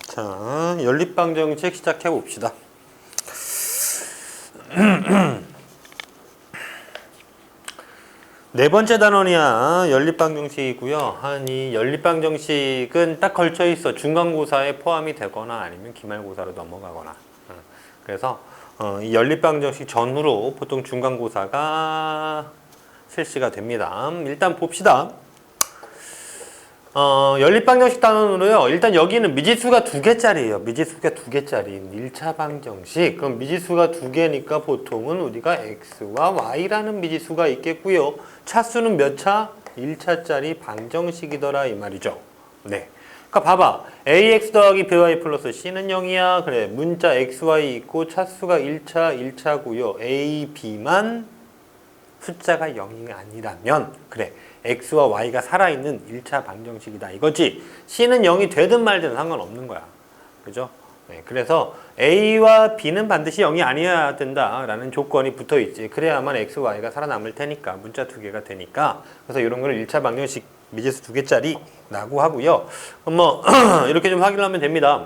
자, 연립방정식 시작해 봅시다. 네 번째 단원이야. 연립방정식이고요. 이 연립방정식은 딱 걸쳐 있어. 중간고사에 포함이 되거나 아니면 기말고사로 넘어가거나. 그래서 이 연립방정식 전후로 보통 중간고사가 실시가 됩니다. 일단 봅시다. 연립방정식 단원으로요. 일단 여기는 미지수가 2개짜리예요. 미지수가 2개짜리 1차 방정식. 그럼 미지수가 2개니까 보통은 우리가 x와 y라는 미지수가 있겠고요. 차수는 몇 차? 1차짜리 방정식이더라 이 말이죠. 네. 그러니까 봐봐. ax 더하기 by 플러스 c는 0이야. 그래. 문자 xy 있고 차수가 1차고요. a, b만 숫자가 0이 아니라면 그래. x와 y가 살아있는 1차 방정식이다 이거지. c는 0이 되든 말든 상관없는 거야. 그죠? 네, 그래서 a와 b는 반드시 0이 아니어야 된다라는 조건이 붙어 있지. 그래야만 x, y가 살아남을 테니까. 문자 2개가 되니까. 그래서 이런 거를 1차 방정식 미지수 2개짜리라고 하고요. 뭐 이렇게 좀 확인하면 됩니다.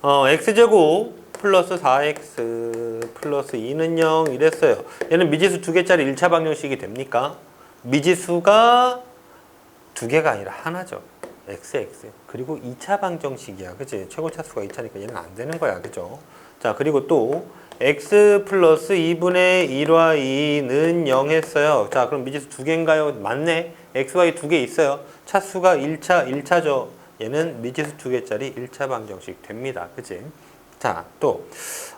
x제곱 플러스 4x 플러스 2는 0 이랬어요. 얘는 미지수 2개짜리 1차 방정식이 됩니까? 미지수가 2개가 아니라 하나죠. x. 그리고 2차 방정식이야. 그치? 최고차수가 2차니까 얘는 안 되는 거야. 그죠? 자, 그리고 또 x 플러스 2분의 1와 2는 0 했어요. 자, 그럼 미지수 2개인가요? 맞네. x, y 2개 있어요. 차수가 1차죠. 얘는 미지수 2개짜리 1차 방정식 됩니다. 그치? 자, 또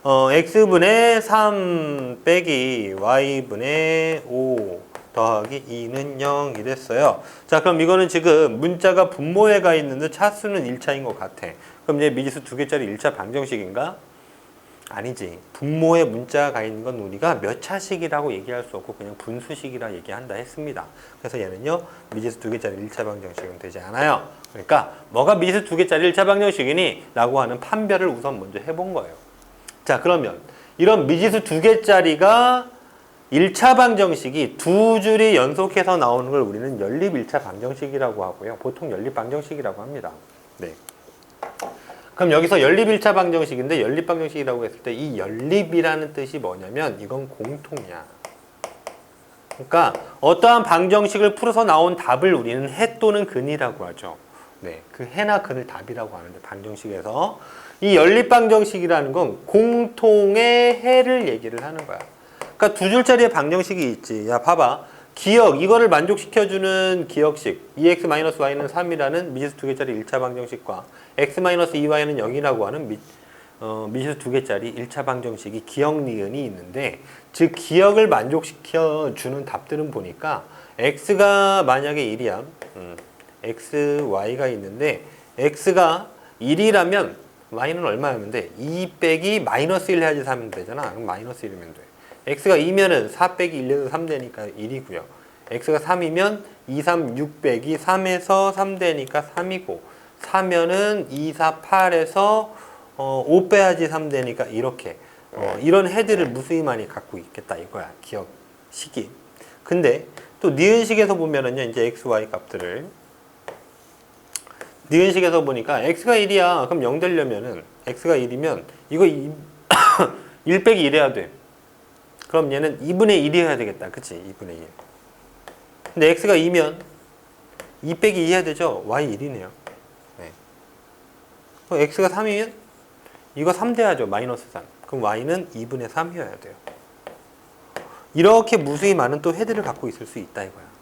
x분의 3 빼기 y분의 5 더하기 2는 0 이랬어요. 자, 그럼 이거는 지금 문자가 분모에 가 있는데 차수는 1차인 것 같아. 그럼 이제 미지수 2개짜리 1차 방정식인가? 아니지. 분모에 문자가 가 있는 건 우리가 몇 차식이라고 얘기할 수 없고 그냥 분수식이라 얘기한다 했습니다. 그래서 얘는요, 미지수 2개짜리 1차 방정식은 되지 않아요. 그러니까 뭐가 미지수 2개짜리 1차 방정식이니? 라고 하는 판별을 우선 먼저 해본 거예요. 자, 그러면 이런 미지수 2개짜리가 1차 방정식이 2줄이 연속해서 나오는 걸 우리는 연립 1차 방정식이라고 하고요. 보통 연립 방정식이라고 합니다. 네. 그럼 여기서 연립 1차 방정식인데 연립 방정식이라고 했을 때 이 연립이라는 뜻이 뭐냐면 이건 공통이야. 그러니까 어떠한 방정식을 풀어서 나온 답을 우리는 해 또는 근이라고 하죠. 네, 그 해나 근을 답이라고 하는데 방정식에서 이 연립 방정식이라는 건 공통의 해를 얘기를 하는 거야. 그러니까 2줄짜리의 방정식이 있지. 야, 봐봐. 기억, 이거를 만족시켜주는 기억식 2x-y는 3이라는 미지수 2개짜리 1차 방정식과 x-2y는 0이라고 하는 미지수 2개짜리 1차 방정식이 기억, 니은이 있는데 즉 기억을 만족시켜주는 답들은 보니까 x가 만약에 1이야 x, y가 있는데 x가 1이라면 y는 얼마였는데 2 빼기 마이너스 1 해야지 3이 되잖아. 그럼 마이너스 1이면 돼. x가 2면은 4 빼기 1에서 3 되니까 1이고요. x가 3이면 2, 3, 6 빼기 3에서 3 되니까 3이고 4면은 2, 4, 8에서 5 빼야지 3 되니까 이렇게 이런 해들을 무수히 많이 갖고 있겠다 이거야. 기억식이. 근데 또 니은식에서 보면은요. 이제 x, y 값들을 니은식에서 보니까 x가 1이야. 그럼 0 되려면은 x가 1이면 이거 1 빼기 1 해야 돼. 그럼 얘는 2분의 1이 해야 되겠다. 그치? 2분의 1. 근데 x가 2면 2 빼기 2 해야 되죠? y 1이네요. 네. 그럼 x가 3이면 이거 3 돼야죠. 마이너스 3. 그럼 y는 2분의 3이어야 돼요. 이렇게 무수히 많은 또 해들을 갖고 있을 수 있다 이거야.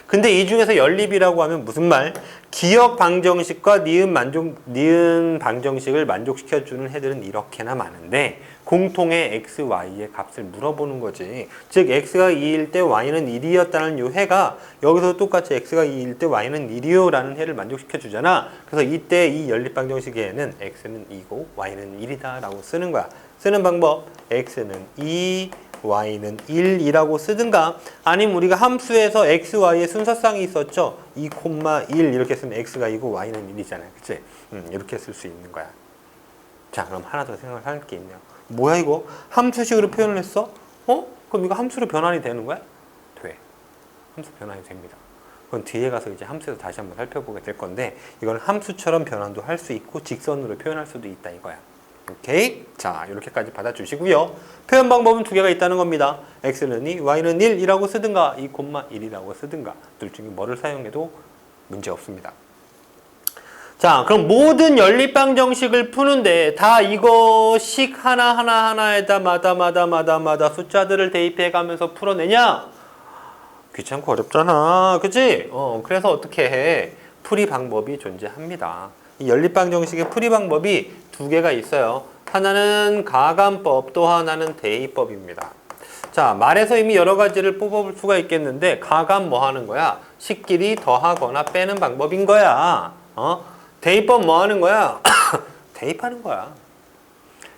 근데 이 중에서 연립이라고 하면 무슨 말? 기억 방정식과 니은 방정식을 만족시켜주는 해들은 이렇게나 많은데 공통의 x, y의 값을 물어보는 거지. 즉 x가 2일 때 y는 1이었다는 요 해가 여기서 똑같이 x가 2일 때 y는 1이요 라는 해를 만족시켜주잖아. 그래서 이때 이 연립 방정식에는 x는 2고 y는 1이다 라고 쓰는 거야. 쓰는 방법 x는 2, y는 1이라고 쓰든가 아니면 우리가 함수에서 x, y의 순서쌍이 있었죠. 2, 1 이렇게 쓰면 x가 2고 y는 1이잖아요. 그치? 이렇게 쓸 수 있는 거야. 자, 그럼 하나 더 생각을 할 게 있네요. 뭐야 이거? 함수식으로 표현을 했어? 그럼 이거 함수로 변환이 되는 거야? 돼. 함수 변환이 됩니다. 그건 뒤에 가서 이제 함수에서 다시 한번 살펴보게 될 건데 이건 함수처럼 변환도 할 수 있고 직선으로 표현할 수도 있다 이거야. 오케이? 자, 이렇게까지 받아주시고요. 표현 방법은 두 개가 있다는 겁니다. x는 2, y는 1이라고 쓰든가 2,1이라고 쓰든가 둘 중에 뭐를 사용해도 문제 없습니다. 자, 그럼 모든 연립방 정식을 푸는데 다 이거 식 하나에다 마다 숫자들을 대입해 가면서 풀어내냐? 귀찮고 어렵잖아. 그치? 그래서 어떻게 해? 풀이 방법이 존재합니다. 이 연립방 정식의 풀이 방법이 두 개가 있어요. 하나는 가감법, 또 하나는 대입법입니다. 자, 말에서 이미 여러 가지를 뽑아볼 수가 있겠는데 가감 뭐 하는 거야? 식끼리 더하거나 빼는 방법인 거야. 대입법 뭐 하는 거야? 대입하는 거야.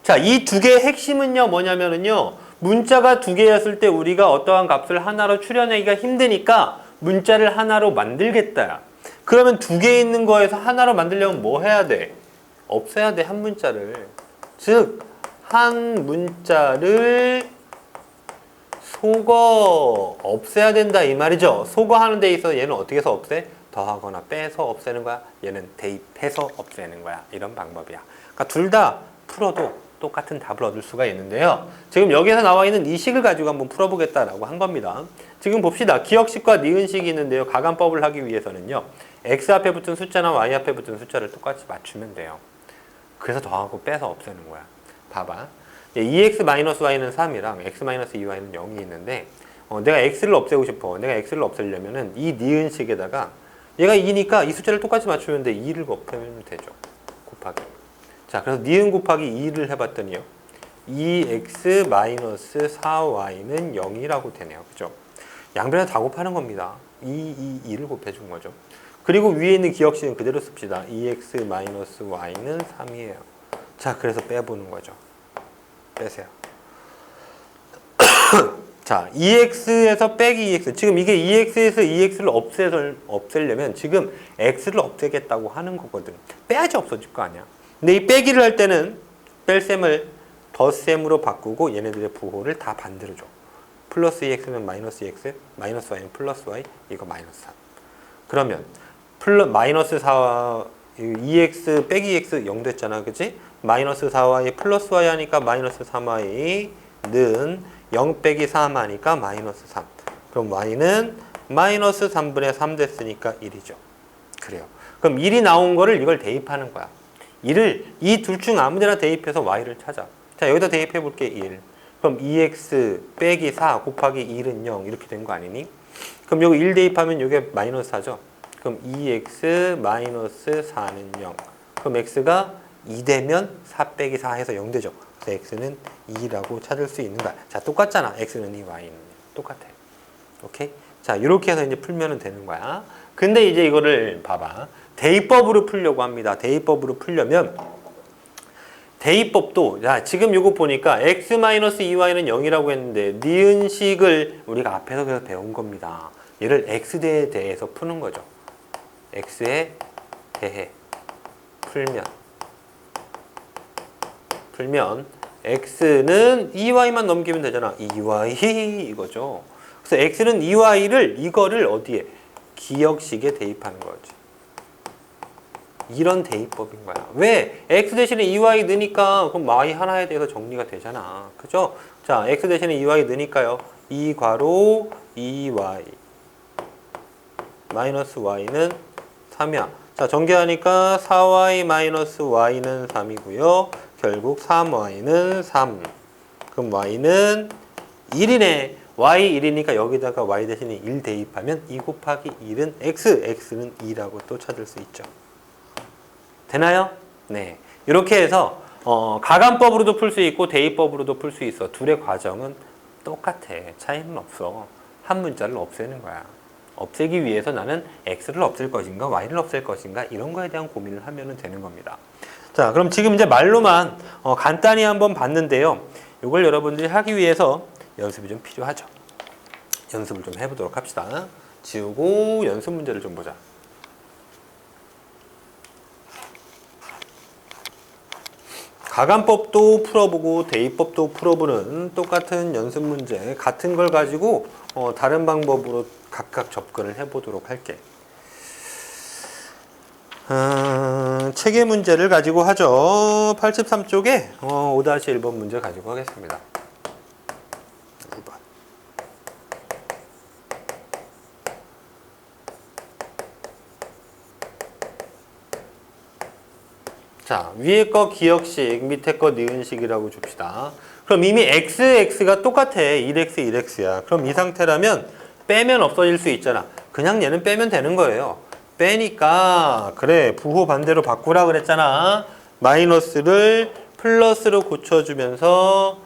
자, 이 두 개의 핵심은요, 뭐냐면은요, 문자가 두 개였을 때 우리가 어떠한 값을 하나로 추려내기가 힘드니까 문자를 하나로 만들겠다. 그러면 두 개 있는 거에서 하나로 만들려면 뭐 해야 돼? 없애야 돼, 한 문자를. 즉, 한 문자를 속어 없애야 된다 이 말이죠. 속어하는 데 있어서 얘는 어떻게 해서 없애? 더하거나 빼서 없애는 거야. 얘는 대입해서 없애는 거야. 이런 방법이야. 그러니까 둘 다 풀어도 똑같은 답을 얻을 수가 있는데요. 지금 여기에서 나와 있는 이 식을 가지고 한번 풀어보겠다라고 한 겁니다. 지금 봅시다. 기억식과 니은식이 있는데요. 가감법을 하기 위해서는요. x 앞에 붙은 숫자나 y 앞에 붙은 숫자를 똑같이 맞추면 돼요. 그래서 더하고 빼서 없애는 거야. 봐봐. 2x-y는 3이랑 x-2y는 0이 있는데 내가 x를 없애고 싶어. 내가 x를 없애려면은 이 니은식에다가 얘가 2니까 이 숫자를 똑같이 맞추면 돼. 2를 없애면 되죠. 곱하기. 자, 그래서 니은 곱하기 2를 해봤더니요. 2x-4y는 0이라고 되네요. 그죠? 양변에 다 곱하는 겁니다. 2를 곱해준 거죠. 그리고 위에 있는 기억식은 그대로 씁시다. 2x-y는 3이에요. 자, 그래서 빼보는 거죠. 빼세요. 자, 2x에서 빼기 2x. 지금 이게 2x에서 2x를 없애려면 지금 x를 없애겠다고 하는 거거든. 빼야지 없어질 거 아니야. 근데 이 빼기를 할 때는 뺄셈을 덧셈으로 바꾸고 얘네들의 부호를 다 반대로 줘. 플러스 2x면 마이너스 2x, 마이너스 y는 플러스 y, 이거 마이너스 3. 그러면 마이너스 4, 2x 빼기 x 0 됐잖아. 그치? 마이너스 4y 플러스 y 하니까 마이너스 3y는 0 빼기 3 하니까 마이너스 3. 그럼 y는 마이너스 3분의 3 됐으니까 1이죠. 그래요. 그럼 1이 나온 거를 이걸 대입하는 거야. 1을 이 둘 중 아무 데나 대입해서 y를 찾아. 자, 여기다 대입해 볼게. 1. 그럼 2x 빼기 4 곱하기 1은 0 이렇게 된 거 아니니? 그럼 여기 1 대입하면 이게 마이너스 4죠. 그럼 2x 마이너스 4는 0. 그럼 x가 2 되면 4 빼기 4 해서 0 되죠. 그래서 x는 2라고 찾을 수 있는 거야. 자, 똑같잖아. x는 2, y는 똑같아. 오케이? 자, 이렇게 해서 이제 풀면 되는 거야. 근데 이제 이거를 봐봐. 대입법으로 풀려고 합니다. 대입법으로 풀려면 대입법도 자, 지금 이거 보니까 x-2y는 0이라고 했는데 니은식을 우리가 앞에서 그래서 배운 겁니다. 얘를 x대에 대해서 푸는 거죠. x에 대해 풀면 x는 2y만 넘기면 되잖아. 2y 이거죠. 그래서 x는 2y를 이거를 어디에? 기억식에 대입하는 거지. 이런 대입법인 거야. 왜? x 대신에 2y 넣으니까 그럼 y 하나에 대해서 정리가 되잖아. 그죠? 자, x 대신에 2y 넣으니까요. 2 괄호 2y 마이너스 y는 3이야. 자, 전개하니까 4y 마이너스 y는 3이고요. 결국 3y는 3. 그럼 y는 1이네. y 1이니까 여기다가 y 대신에 1 대입하면 2 곱하기 1은 x. x는 2라고 또 찾을 수 있죠. 되나요? 네. 이렇게 해서 가감법으로도 풀 수 있고 대입법으로도 풀 수 있어. 둘의 과정은 똑같아. 차이는 없어. 한 문자를 없애는 거야. 없애기 위해서 나는 x를 없앨 것인가 y를 없앨 것인가 이런 거에 대한 고민을 하면 되는 겁니다. 자, 그럼 지금 이제 말로만 간단히 한번 봤는데요. 이걸 여러분들이 하기 위해서 연습이 좀 필요하죠. 연습을 좀 해보도록 합시다. 지우고 연습 문제를 좀 보자. 가감법도 풀어보고 대입법도 풀어보는 똑같은 연습 문제 같은 걸 가지고 다른 방법으로 각각 접근을 해보도록 할게. 체계 문제를 가지고 하죠. 83쪽에 5-1번 문제 가지고 하겠습니다. 2번. 자, 위에 거 기억식, 밑에 거 니은식이라고 줍시다. 그럼 이미 x가 똑같아. 1x, 1x야. 그럼 이 상태라면 빼면 없어질 수 있잖아. 그냥 얘는 빼면 되는 거예요. 빼니까 그래, 부호 반대로 바꾸라 그랬잖아. 마이너스를 플러스로 고쳐주면서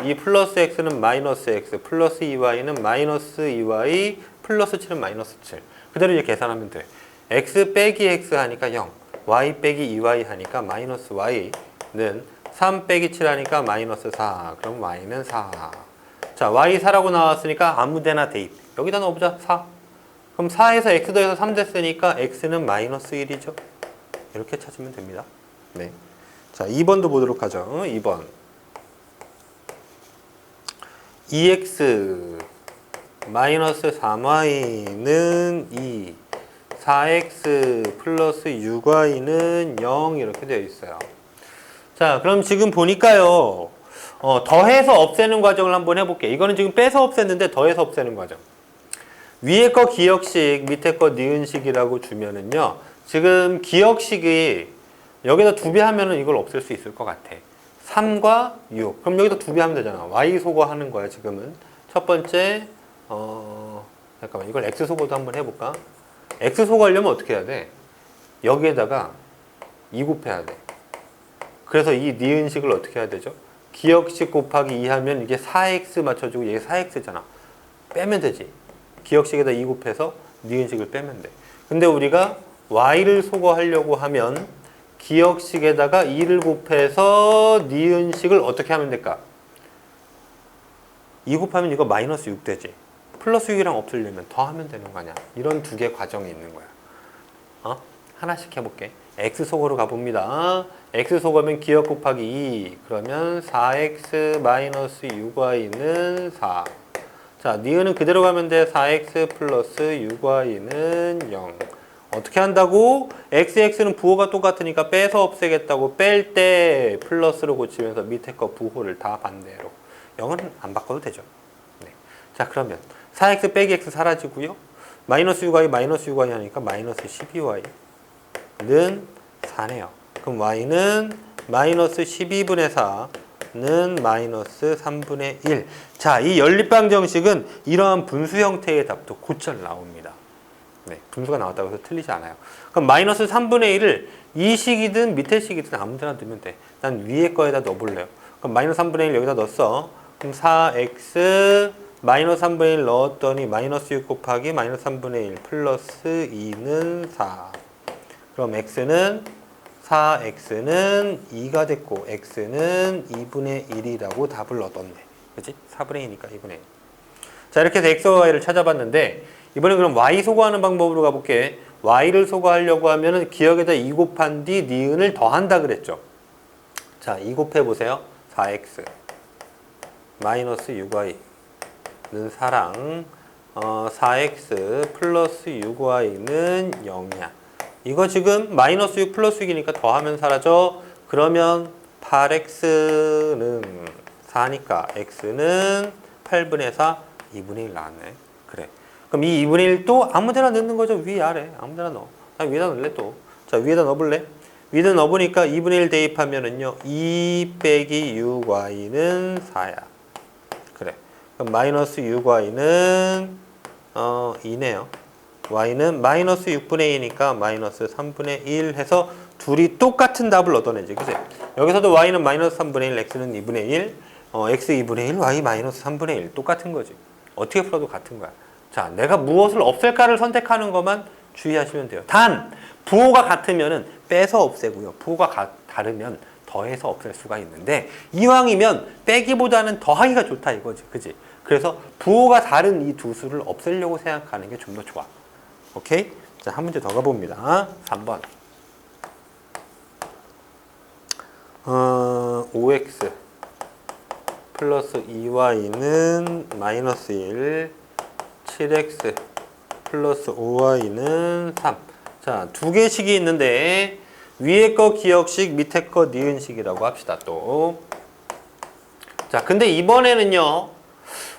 이 플러스 x는 마이너스 x, 플러스 2y는 마이너스 2y, 플러스 7은 마이너스 7. 그대로 이제 계산하면 돼. x 빼기 x 하니까 0, y 빼기 2y 하니까 마이너스 y는 3 빼기 7 하니까 마이너스 4. 그럼 y는 4. 자, y 4라고 나왔으니까 아무데나 대입. 여기다 넣어보자. 4. 그럼 4에서 x 더해서 3 됐으니까 x는 마이너스 1이죠. 이렇게 찾으면 됩니다. 네. 자, 2번도 보도록 하죠. 2번. 2x 마이너스 3y는 2. 4x 플러스 6y는 0 이렇게 되어 있어요. 자, 그럼 지금 보니까요. 더해서 없애는 과정을 한번 해볼게. 이거는 지금 빼서 없앴는데 더해서 없애는 과정. 위에 거 기억식, 밑에 거 니은식이라고 주면은요. 지금 기억식이 여기다 2배 하면은 이걸 없앨 수 있을 것 같아. 3과 6. 그럼 여기다 2배 하면 되잖아. y 소거하는 거야, 지금은. 첫 번째, 잠깐만. 이걸 x 소거도 한번 해볼까? x 소거하려면 어떻게 해야 돼? 여기에다가 2 곱해야 돼. 그래서 이 니은식을 어떻게 해야 되죠? 기억식 곱하기 2 하면 이게 4x 맞춰주고 얘 4x잖아. 빼면 되지. 기억식에다 2 곱해서 니은식을 빼면 돼. 근데 우리가 y를 소거하려고 하면 기억식에다가 2를 곱해서 니은식을 어떻게 하면 될까? 2 곱하면 이거 마이너스 6 되지. 플러스 6이랑 없애려면 더 하면 되는 거 아니야. 이런 두 개 과정이 있는 거야. 하나씩 해볼게. x 소거로 가봅니다. x 소거면 기억 곱하기 2. 그러면 4x 마이너스 6y는 4. 자, 니은은 그대로 가면 돼. 4x 플러스 6y는 0. 어떻게 한다고? x는 부호가 똑같으니까 빼서 없애겠다고 뺄 때 플러스로 고치면서 밑에 거 부호를 다 반대로. 0은 안 바꿔도 되죠. 네. 자, 그러면 4x 빼기 x 사라지고요. 마이너스 6y 마이너스 6y 하니까 마이너스 12y는 4네요. 그럼 y는 마이너스 12분의 4는 마이너스 3분의 1. 자, 이 연립방정식은 이러한 분수 형태의 답도 곧잘 나옵니다. 네, 분수가 나왔다고 해서 틀리지 않아요. 그럼 마이너스 3분의 1을 이 식이든 밑에 식이든 아무 데나 넣으면 돼. 난 위에 거에다 넣어볼래요. 그럼 마이너스 3분의 1 여기다 넣었어. 그럼 4x 마이너스 3분의 1 넣었더니 마이너스 6 곱하기 마이너스 3분의 1 플러스 2는 4. 그럼 x는 4x는 2가 됐고 x는 2분의 1이라고 답을 얻었네. 그치? 4분의 2니까 2분의 1. 자, 이렇게 해서 x와 y를 찾아봤는데 이번엔 그럼 y 소거하는 방법으로 가볼게. y를 소거하려고 하면은 기억에다 2 곱한 뒤 니은을 더한다 그랬죠. 자, 2 곱해보세요. 4x 마이너스 6y는 4랑 4x 플러스 6y는 0이야. 이거 지금 마이너스 6 플러스 6이니까 더하면 사라져. 그러면 8x는 4니까 x는 8분의 4, 2분의 1 나왔네. 그래. 그럼 이 2분의 1도 아무데나 넣는 거죠. 위, 아래. 아무데나 넣어. 위에다 넣을래 또. 자, 위에다 넣어볼래? 위에다 넣어보니까 2분의 1 대입하면은요. 2 빼기 6y는 4야. 그래. 그럼 마이너스 6y는 2네요. y는 마이너스 6분의 2니까 마이너스 3분의 1 해서 둘이 똑같은 답을 얻어내지. 그치? 여기서도 y는 마이너스 3분의 1, x는 2분의 1, x 2분의 1, y 마이너스 3분의 1 똑같은 거지. 어떻게 풀어도 같은 거야. 자, 내가 무엇을 없앨까를 선택하는 것만 주의하시면 돼요. 단, 부호가 같으면은 빼서 없애고요. 부호가 다르면 더해서 없앨 수가 있는데 이왕이면 빼기보다는 더하기가 좋다 이거지. 그치? 그래서 부호가 다른 이 두 수를 없애려고 생각하는 게 좀 더 좋아. 오케이? 자, 한 문제 더 가봅니다. 3번. 5x 플러스 2y는 마이너스 1, 7x 플러스 5y는 3. 자, 두 개식이 있는데 위에 거 기억식, 밑에 거 니은식이라고 합시다. 또. 자, 근데 이번에는요.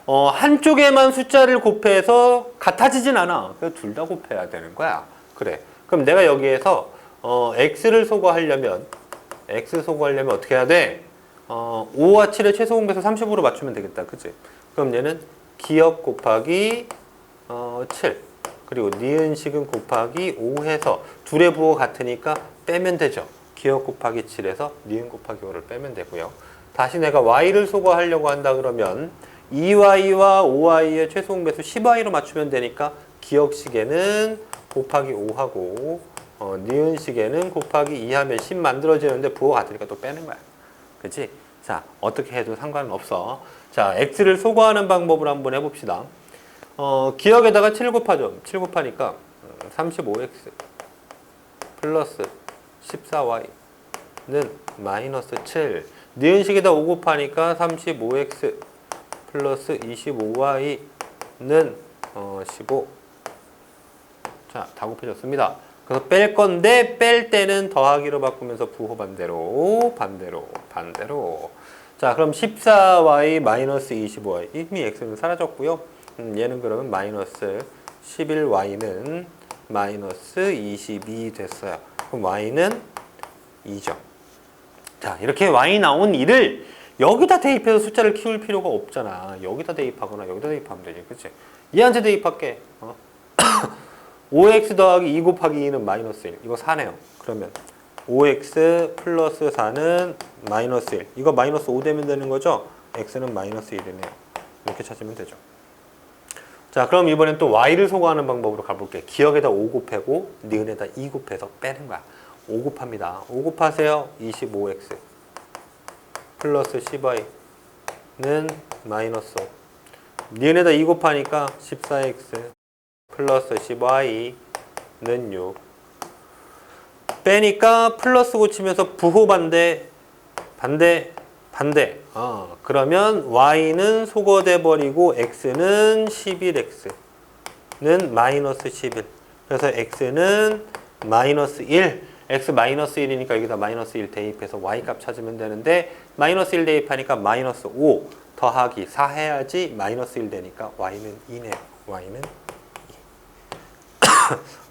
한쪽에만 숫자를 곱해서 같아지진 않아. 그래서 둘 다 곱해야 되는 거야. 그래. 그럼 내가 여기에서 x를 소거하려면 어떻게 해야 돼? 5와 7의 최소 공배수 30으로 맞추면 되겠다. 그치? 그럼 얘는 기억 곱하기 7 그리고 니은식은 곱하기 5 해서 둘의 부호 같으니까 빼면 되죠. 기억 곱하기 7에서 니은 곱하기 5를 빼면 되고요. 다시 내가 y를 소거하려고 한다 그러면 2y와 5y의 최소 공배수 10y로 맞추면 되니까 기억식에는 곱하기 5하고 니은식에는 곱하기 2 하면 10 만들어지는데 부호 같으니까 또 빼는 거야. 그치? 자, 어떻게 해도 상관은 없어. 자, x를 소거하는 방법을 한번 해봅시다. 기억에다가 7 곱하죠. 7 곱하니까 35x 플러스 14y는 마이너스 7. 니은식에다 5 곱하니까 35x 플러스 25y는 15. 자, 다 곱해졌습니다. 그래서 뺄 건데 뺄 때는 더하기로 바꾸면서 부호 반대로. 자, 그럼 14y 마이너스 25y 이미 x는 사라졌고요. 얘는 그러면 마이너스 11y는 마이너스 22 됐어요. 그럼 y는 2죠. 자, 이렇게 y 나온 2를 여기다 대입해서 숫자를 키울 필요가 없잖아. 여기다 대입하거나 여기다 대입하면 되지. 그치? 얘한테 대입할게. 5x 더하기 2 곱하기 2는 마이너스 1. 이거 4네요. 그러면 5x 플러스 4는 마이너스 1. 이거 마이너스 5 되면 되는 거죠? x는 마이너스 1이네요. 이렇게 찾으면 되죠. 자, 그럼 이번엔 또 y를 소거하는 방법으로 가볼게. 기억에다 5 곱하고 니은에다 2 곱해서 빼는 거야. 5 곱합니다. 5 곱하세요. 25x 플러스 10y는 마이너스 5. 니은에다 2 곱하니까 14x 플러스 10y는 6. 빼니까 플러스 고치면서 부호 반대. 그러면 y는 소거돼 버리고 x는 11x는 마이너스 11. 그래서 x는 마이너스 1. x 마이너스 1이니까 여기다 마이너스 1 대입해서 y 값 찾으면 되는데 마이너스 1 대입하니까 마이너스 5 더하기 4 해야지 마이너스 1 되니까 y는 2네요. y는 2.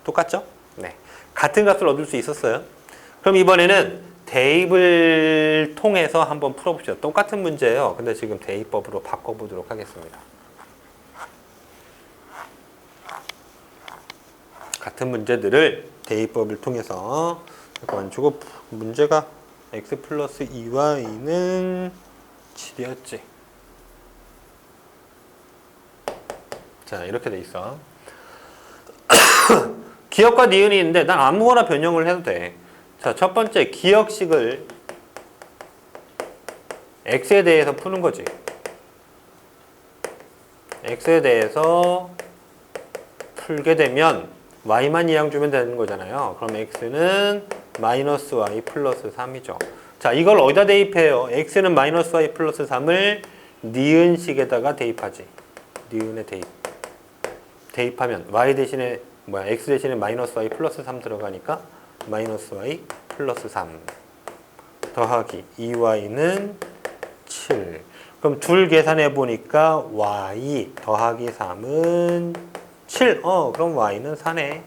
똑같죠? 네. 같은 값을 얻을 수 있었어요. 그럼 이번에는 대입을 통해서 한번 풀어봅시다. 똑같은 문제예요. 근데 지금 대입법으로 바꿔보도록 하겠습니다. 같은 문제들을 대입법을 통해서 잠깐만 주고 문제가 x 플러스 2y는 7이었지. 자, 이렇게 돼 있어. 기억과 니은이 있는데 난 아무거나 변형을 해도 돼. 자, 첫 번째 기억식을 x에 대해서 푸는 거지. x에 대해서 풀게 되면 y만 이항 주면 되는 거잖아요. 그럼 x는 마이너스 y 플러스 3이죠. 자, 이걸 어디다 대입해요? x는 마이너스 y 플러스 3을 니은식에다가 대입하지. 니은에 대입하면 y 대신에 x 대신에 마이너스 y 플러스 3 들어가니까 마이너스 y 플러스 3 더하기 2y는 7. 그럼 둘 계산해 보니까 y 더하기 3은 7. 그럼 y는 4네.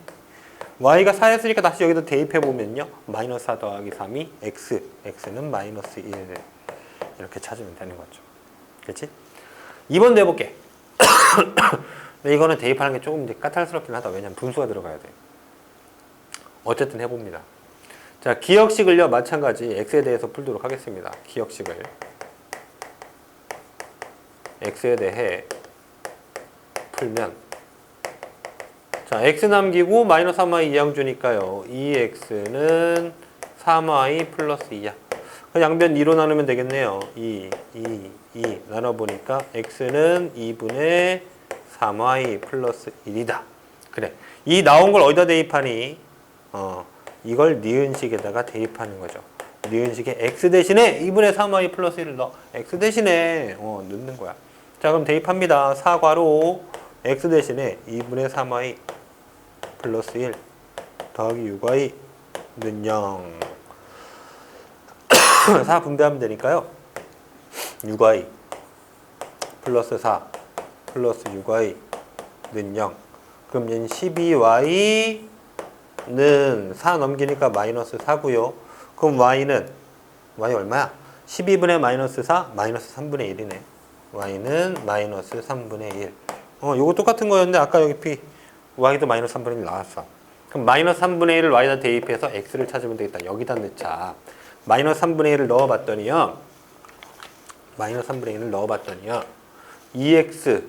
y가 4였으니까 다시 여기다 대입해 보면요. 마이너스 4 더하기 3이 x는 마이너스 1. 이렇게 찾으면 되는 거죠. 그렇지? 2번도 해볼게. 근데 이거는 대입하는 게 조금 까탈스럽긴 하다. 왜냐면 분수가 들어가야 돼. 어쨌든 해봅니다. 자, 기억식을요, 마찬가지 x에 대해서 풀도록 하겠습니다. 기억식을 x에 대해 풀면 자, x 남기고 마이너스 3y 이항 주니까요. 2x는 3y 플러스 2야. 그 양변 2로 나누면 되겠네요. 2 나눠보니까 x는 2분의 3y 플러스 1이다. 그래. 이 나온 걸 어디다 대입하니? 이걸 니은식에다가 대입하는 거죠. 니은식에 x 대신에 2분의 3y 플러스 1을 넣어. x 대신에 넣는 거야. 자, 그럼 대입합니다. 사괄호 x 대신에 2분의 3y 플러스 1 더하기 6y는 0. 4 분배하면 되니까요. 6y 플러스 4 플러스 6y는 0. 그럼 얘는 12y는 4 넘기니까 마이너스 4고요. 그럼 y 얼마야? 12분의 마이너스 4 마이너스 3분의 1이네. y는 마이너스 3분의 1. 요거 똑같은 거였는데 아까 여기 p y도 마이너스 3분의 1 나왔어. 그럼 마이너스 3분의 1을 y에다 대입해서 x를 찾으면 되겠다. 여기다 넣자. 마이너스 3분의 1을 넣어봤더니요. 마이너스 3분의 1을 넣어봤더니요. 2x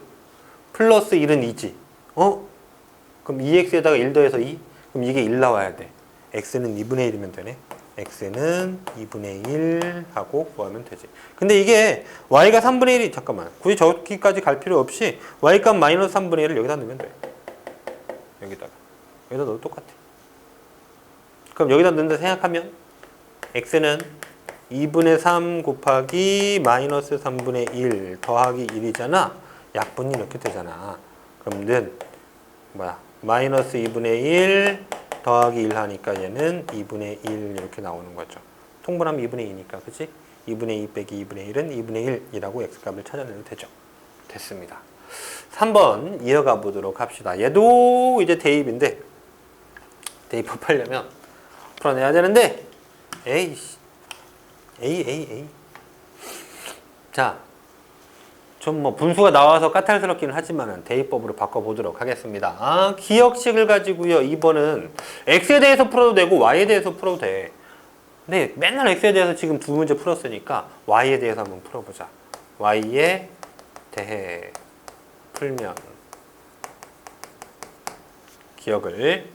플러스 1은 2지. 그럼 2x에다가 1 더해서 2? 그럼 이게 1 나와야 돼. x는 2분의 1이면 되네. x는 2분의 1 하고 구하면 되지. 근데 이게 y가 3분의 1이 잠깐만. 굳이 저기까지 갈 필요 없이 y값 마이너스 3분의 1을 여기다 넣으면 돼. 여기다 넣어도 똑같아. 그럼 여기다 넣는다 생각하면 x는 2분의 3 곱하기 마이너스 3분의 1 더하기 1이잖아. 약분이 이렇게 되잖아. 그럼 는 마이너스 2분의 1 더하기 1 하니까 얘는 2분의 1 이렇게 나오는 거죠. 통분하면 2분의 2니까 그치? 2분의 2 빼기 2분의 1은 2분의 1이라고 x값을 찾아내면 되죠. 됐습니다. 3번 이어가 보도록 합시다. 얘도 이제 대입인데 대입법하려면 풀어내야 되는데 에이. 자, 좀 분수가 나와서 까탈스럽기는 하지만 대입법으로 바꿔보도록 하겠습니다. 기억식을 가지고요. 2번은 x에 대해서 풀어도 되고 y에 대해서 풀어도 돼. 근데 맨날 x에 대해서 지금 두 문제 풀었으니까 y에 대해서 한번 풀어보자. y에 대해 풀면 기억을.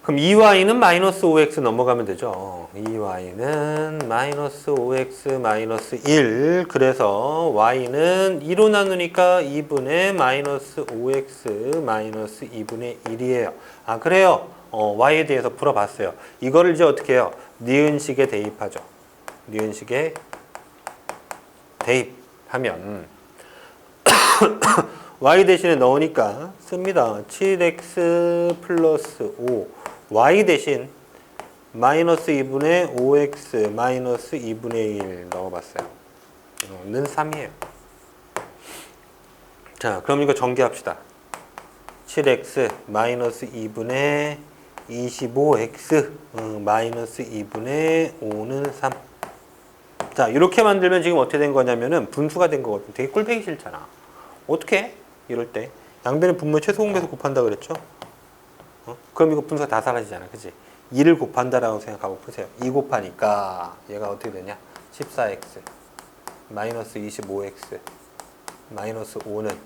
그럼 2y는 마이너스 5x 넘어가면 되죠. 2y는 마이너스 5x 마이너스 1. 그래서 y는 2로 나누니까 2분의 마이너스 5x 마이너스 2분의 1이에요. 그래요. y에 대해서 풀어봤어요. 이거를 이제 어떻게 해요? 니은식에 대입하죠. 니은식에 대입하면 y 대신에 넣으니까 씁니다. 7x 플러스 5 y 대신 마이너스 2분의 5x 마이너스 2분의 1 넣어봤어요. 는 3이에요. 자, 그럼 이거 전개합시다. 7x 마이너스 2분의 25x 마이너스 2분의 5는 3. 자, 이렇게 만들면 지금 어떻게 된 거냐면은 분수가 된 거거든. 되게 꼴보기 싫잖아. 어떻게? 이럴 때 양변의 분모의 최소 공배수 곱한다 그랬죠? 그럼 이거 분수가 다 사라지잖아. 그치? 2를 곱한다라고 생각하고 푸세요. 2 곱하니까 얘가 어떻게 되냐? 14x 마이너스 25x 마이너스 5는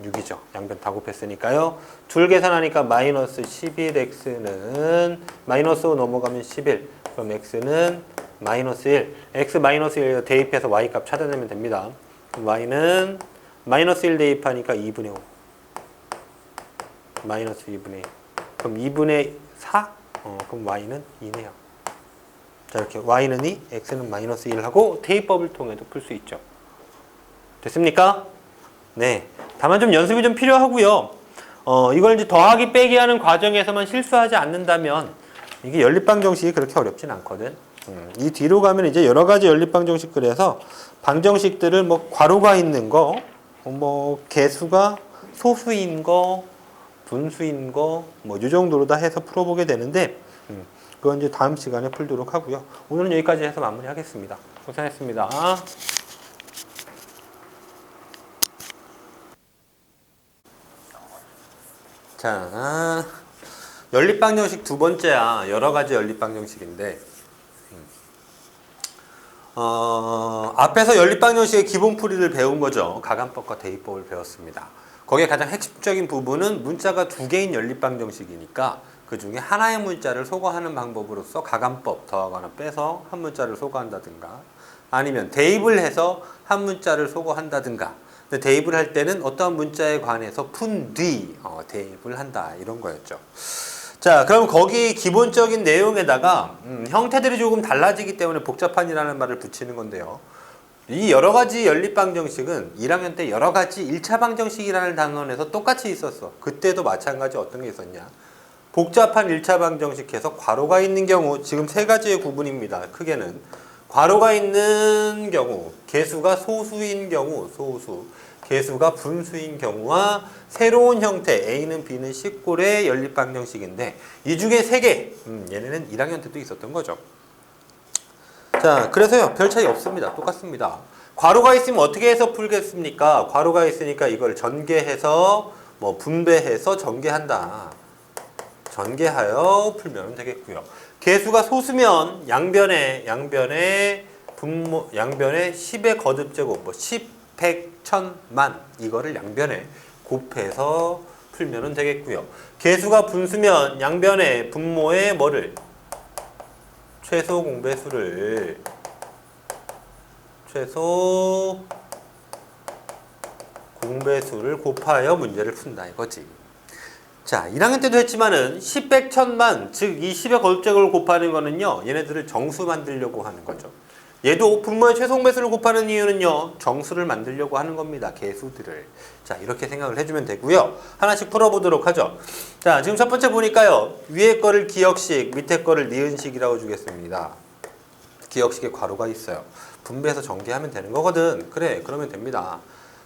6이죠. 양변 다 곱했으니까요. 둘 계산하니까 마이너스 11x는 마이너스 5 넘어가면 11. 그럼 x는 마이너스 1. x 마이너스 1 대입해서 y 값 찾아내면 됩니다. y는 마이너스 1 대입하니까 2분의 5. 마이너스 2분의 1. 그럼 2분의 4? 그럼 y는 2네요. 자, 이렇게 y는 2, x는 마이너스 1 하고 대입법을 통해도 풀 수 있죠. 됐습니까? 네. 다만 좀 연습이 좀 필요하고요. 이걸 이제 더하기 빼기 하는 과정에서만 실수하지 않는다면 이게 연립방정식이 그렇게 어렵진 않거든. 이 뒤로 가면 이제 여러 가지 연립방정식 그래서 방정식들을 뭐 괄호가 있는 거, 뭐 개수가 소수인 거, 분수인 거, 뭐 이 정도로 다 해서 풀어보게 되는데 그건 이제 다음 시간에 풀도록 하고요. 오늘은 여기까지 해서 마무리하겠습니다. 고생했습니다. 자, 연립방정식 두 번째야. 여러 가지 연립방정식인데 앞에서 연립방정식의 기본풀이를 배운 거죠. 가감법과 대입법을 배웠습니다. 거기에 가장 핵심적인 부분은 문자가 두 개인 연립방정식이니까 그 중에 하나의 문자를 소거하는 방법으로서 가감법 더하거나 빼서 한 문자를 소거한다든가 아니면 대입을 해서 한 문자를 소거한다든가. 근데 대입을 할 때는 어떠한 문자에 관해서 푼 뒤 대입을 한다 이런 거였죠. 자, 그럼 거기 기본적인 내용에다가 형태들이 조금 달라지기 때문에 복잡한이라는 말을 붙이는 건데요. 이 여러 가지 연립방정식은 1학년 때 여러 가지 1차 방정식이라는 단원에서 똑같이 있었어. 그때도 마찬가지 어떤 게 있었냐. 복잡한 1차 방정식에서 괄호가 있는 경우, 지금 세 가지의 구분입니다. 크게는 괄호가 있는 경우, 개수가 소수인 경우, 소수, 개수가 분수인 경우와 새로운 형태 A는 B는 C꼴의 연립방정식인데 이 중에 세 개, 얘네는 1학년 때도 있었던 거죠. 자, 그래서요, 별 차이 없습니다. 똑같습니다. 괄호가 있으면 어떻게 해서 풀겠습니까? 괄호가 있으니까 이걸 전개해서 뭐 분배해서 전개한다. 전개하여 풀면 되겠고요. 개수가 소수면 양변에 분모 양변에 10의 거듭제곱 뭐 10, 100, 1000, 만 이거를 양변에 곱해서 풀면 되겠고요. 개수가 분수면 양변에 분모의 뭐를 최소 공배수를 곱하여 문제를 푼다 이거지. 자, 1학년 때도 했지만은 10, 100, 1000만 즉 이 10의 거듭제곱을 곱하는 거는요 얘네들을 정수 만들려고 하는 거죠. 얘도 분모의 최소 공배수를 곱하는 이유는요 정수를 만들려고 하는 겁니다. 개수들을. 자, 이렇게 생각을 해주면 되고요. 하나씩 풀어보도록 하죠. 자, 지금 첫 번째 보니까요 위에 거를 기역식, 밑에 거를 니은식이라고 주겠습니다. 기역식에 괄호가 있어요. 분배해서 전개하면 되는 거거든. 그래, 그러면 됩니다.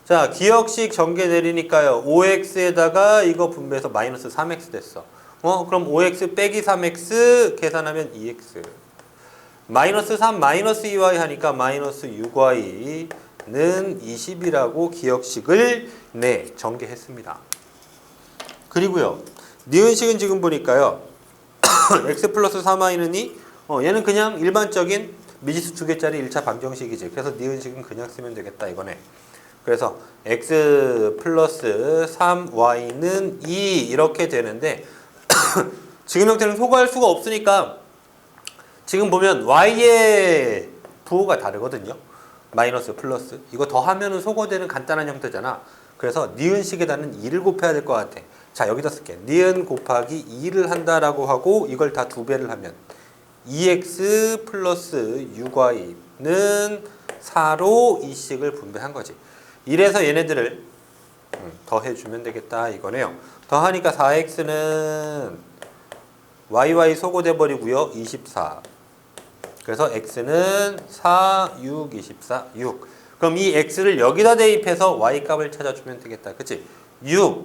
자, 기역식 전개 내리니까요 5x에다가 이거 분배해서 마이너스 3x 됐어. 그럼 5x 빼기 3x 계산하면 2x. 마이너스 3 마이너스 2y 하니까 마이너스 6y는 20이라고 기역식을 전개했습니다. 그리고요 니은식은 지금 보니까요 x 플러스 3y는 2 얘는 그냥 일반적인 미지수 2개짜리 1차 방정식이지. 그래서 니은식은 그냥 쓰면 되겠다 이거네. 그래서 x 플러스 3y는 2 이렇게 되는데 지금 형태는 소거할 수가 없으니까 지금 보면 y의 부호가 다르거든요. 마이너스 플러스 이거 더하면 소거되는 간단한 형태잖아. 그래서 니은식에다는 2를 곱해야 될 것 같아. 자, 여기다 쓸게. 니은 곱하기 2를 한다라고 하고 이걸 다 2배를 하면 2x 플러스 6y는 4로 이 식을 분배한 거지. 이래서 얘네들을 더해주면 되겠다 이거네요. 더하니까 4x는 yy 소거돼 버리고요. 24. 그래서 x는 4, 6, 24, 6. 그럼 이 x를 여기다 대입해서 y 값을 찾아주면 되겠다. 그치? 6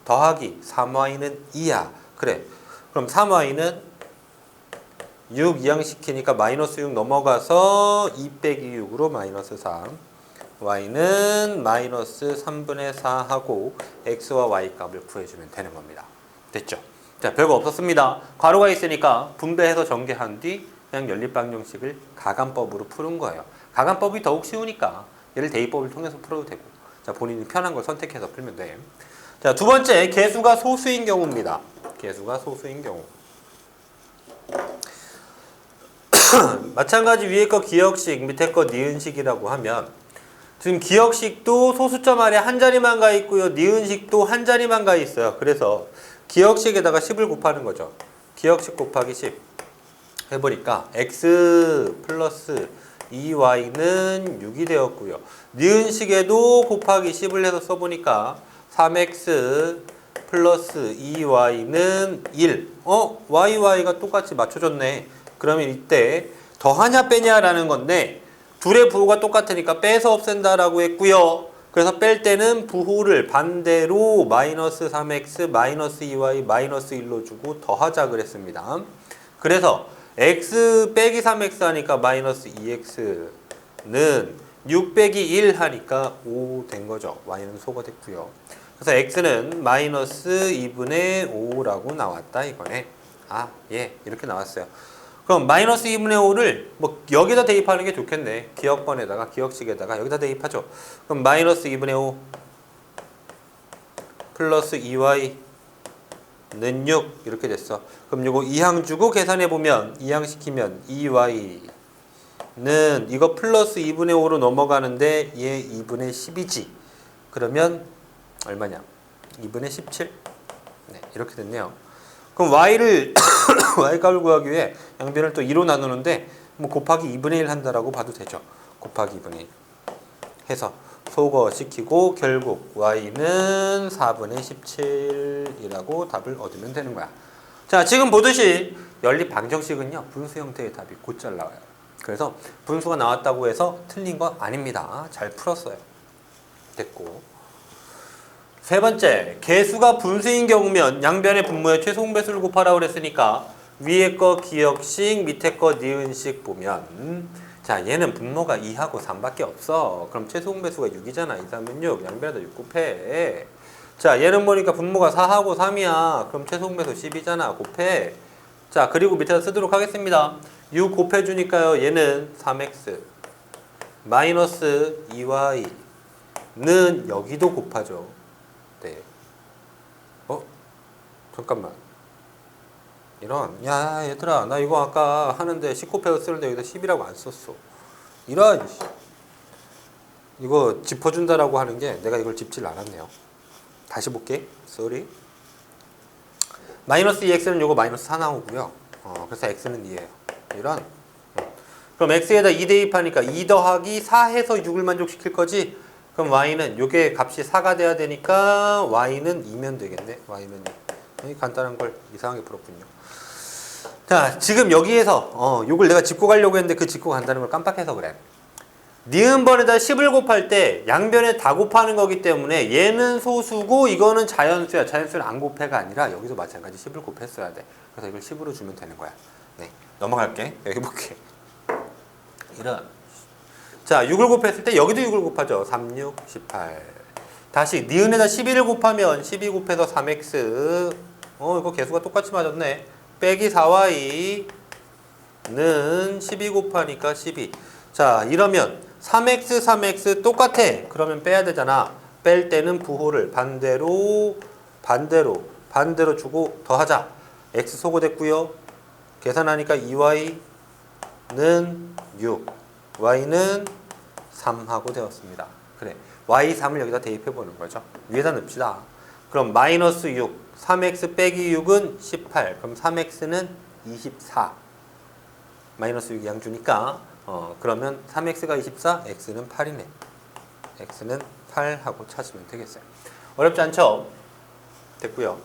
더하기 3y는 2야. 그래. 그럼 3y는 6 이항시키니까 마이너스 6 넘어가서 2 빼기 6으로 마이너스 3. y는 마이너스 3분의 4 하고 x와 y 값을 구해주면 되는 겁니다. 됐죠? 자, 별거 없었습니다. 괄호가 있으니까 분배해서 전개한 뒤 그냥 연립방정식을 가간법으로 푸는 거예요. 가간법이 더욱 쉬우니까 얘를 대입법을 통해서 풀어도 되고, 자, 본인이 편한 걸 선택해서 풀면 돼. 자, 두 번째, 개수가 소수인 경우입니다. 개수가 소수인 경우. 마찬가지 위에 거 기역식, 밑에 거 니은식이라고 하면 지금 기역식도 소수점 아래 한 자리만 가 있고요. 니은식도 한 자리만 가 있어요. 그래서 기역식에다가 10을 곱하는 거죠. 기역식 곱하기 10 해보니까 x 플러스 2y는 6이 되었고요. 니은식에도 곱하기 10을 해서 써보니까 3x 플러스 2y는 1. y가 똑같이 맞춰졌네. 그러면 이때 더하냐 빼냐라는 건데 둘의 부호가 똑같으니까 빼서 없앤다라고 했고요. 그래서 뺄 때는 부호를 반대로 마이너스 3x 마이너스 2y 마이너스 1로 주고 더하자 그랬습니다. 그래서 x 빼기 3x 하니까 마이너스 2x는 6 빼기 1 하니까 5 된 거죠. y는 소거됐고요. 그래서 x는 마이너스 2분의 5라고 나왔다 이거네. 예, 이렇게 나왔어요. 그럼 마이너스 2분의 5를 뭐 여기다 대입하는 게 좋겠네. 기역번에다가 기역식에다가 여기다 대입하죠. 그럼 마이너스 2분의 5 플러스 2y는 6 이렇게 됐어. 그럼 요거 2항 주고 계산해 보면 2항 시키면 2y는 이거 플러스 2분의 5로 넘어가는데 얘 2분의 10이지. 그러면 얼마냐? 2분의 17. 네, 이렇게 됐네요. 그럼 y를 y 값을 구하기 위해 양변을 또 2로 나누는데 뭐 곱하기 2분의 1 한다라고 봐도 되죠. 곱하기 2분의 1. 해서 소거시키고 결국 y는 4분의 17이라고 답을 얻으면 되는 거야. 자, 지금 보듯이 연립 방정식은요, 분수 형태의 답이 곧잘 나와요. 그래서 분수가 나왔다고 해서 틀린 거 아닙니다. 잘 풀었어요. 됐고. 세 번째, 개수가 분수인 경우면 양변의 분모의 최소 공배수를 곱하라고 그랬으니까 위에 거 기억식, 밑에 거 니은식 보면, 자, 얘는 분모가 2하고 3밖에 없어. 그럼 최소 공배수가 6이잖아. 2, 3은 6. 양변에다 6 곱해. 자, 얘는 보니까 분모가 4하고 3이야. 그럼 최소 공배수 10이잖아. 곱해. 자, 그리고 밑에다 쓰도록 하겠습니다. 6 곱해주니까요. 얘는 3x 마이너스 2y는 여기도 곱하죠. 네. 잠깐만. 야, 얘들아, 나 이거 아까 하는데 10 곱해서 쓰는데 여기다 10이라고 안 썼어. 이런, 이거 짚어준다라고 하는 게 내가 이걸 짚질 않았네요. 다시 볼게. 쏘리. 마이너스 2x는 요거 마이너스 4 나오고요. 그래서 x는 2예요. 이런. 그럼 x에다 2 대입하니까 2 더하기 4 해서 6을 만족시킬 거지? 그럼 y는 요게 값이 4가 돼야 되니까 y는 2면 되겠네. y는 2. 간단한 걸 이상하게 풀었군요. 자, 지금 여기에서 요걸 내가 짚고 가려고 했는데 그 짚고 간다는 걸 깜빡해서 그래. 니은번에다 10을 곱할 때 양변에 다 곱하는 거기 때문에 얘는 소수고 이거는 자연수야. 자연수는 안 곱해가 아니라 여기도 마찬가지 10을 곱했어야 돼. 그래서 이걸 10으로 주면 되는 거야. 네, 넘어갈게. 여기 볼게. 이런. 자, 6을 곱했을 때 여기도 6을 곱하죠. 3, 6, 18. 다시 니은에다 12를 곱하면 12 곱해서 3x. 이거 개수가 똑같이 맞았네. 빼기 4y는 12 곱하니까 12. 자, 이러면 3x, 3x 똑같아. 그러면 빼야 되잖아. 뺄 때는 부호를 반대로 주고 더하자. x 소거됐고요. 계산하니까 2y는 6, y는 3하고 되었습니다. 그래, y 3을 여기다 대입해 보는 거죠. 위에다 넣읍시다. 그럼 마이너스 6, 3x 빼기 6은 18. 그럼 3x는 24. 마이너스 6이 양주니까 그러면 3x가 24, x는 8이네. x는 8 하고 찾으면 되겠어요. 어렵지 않죠? 됐고요.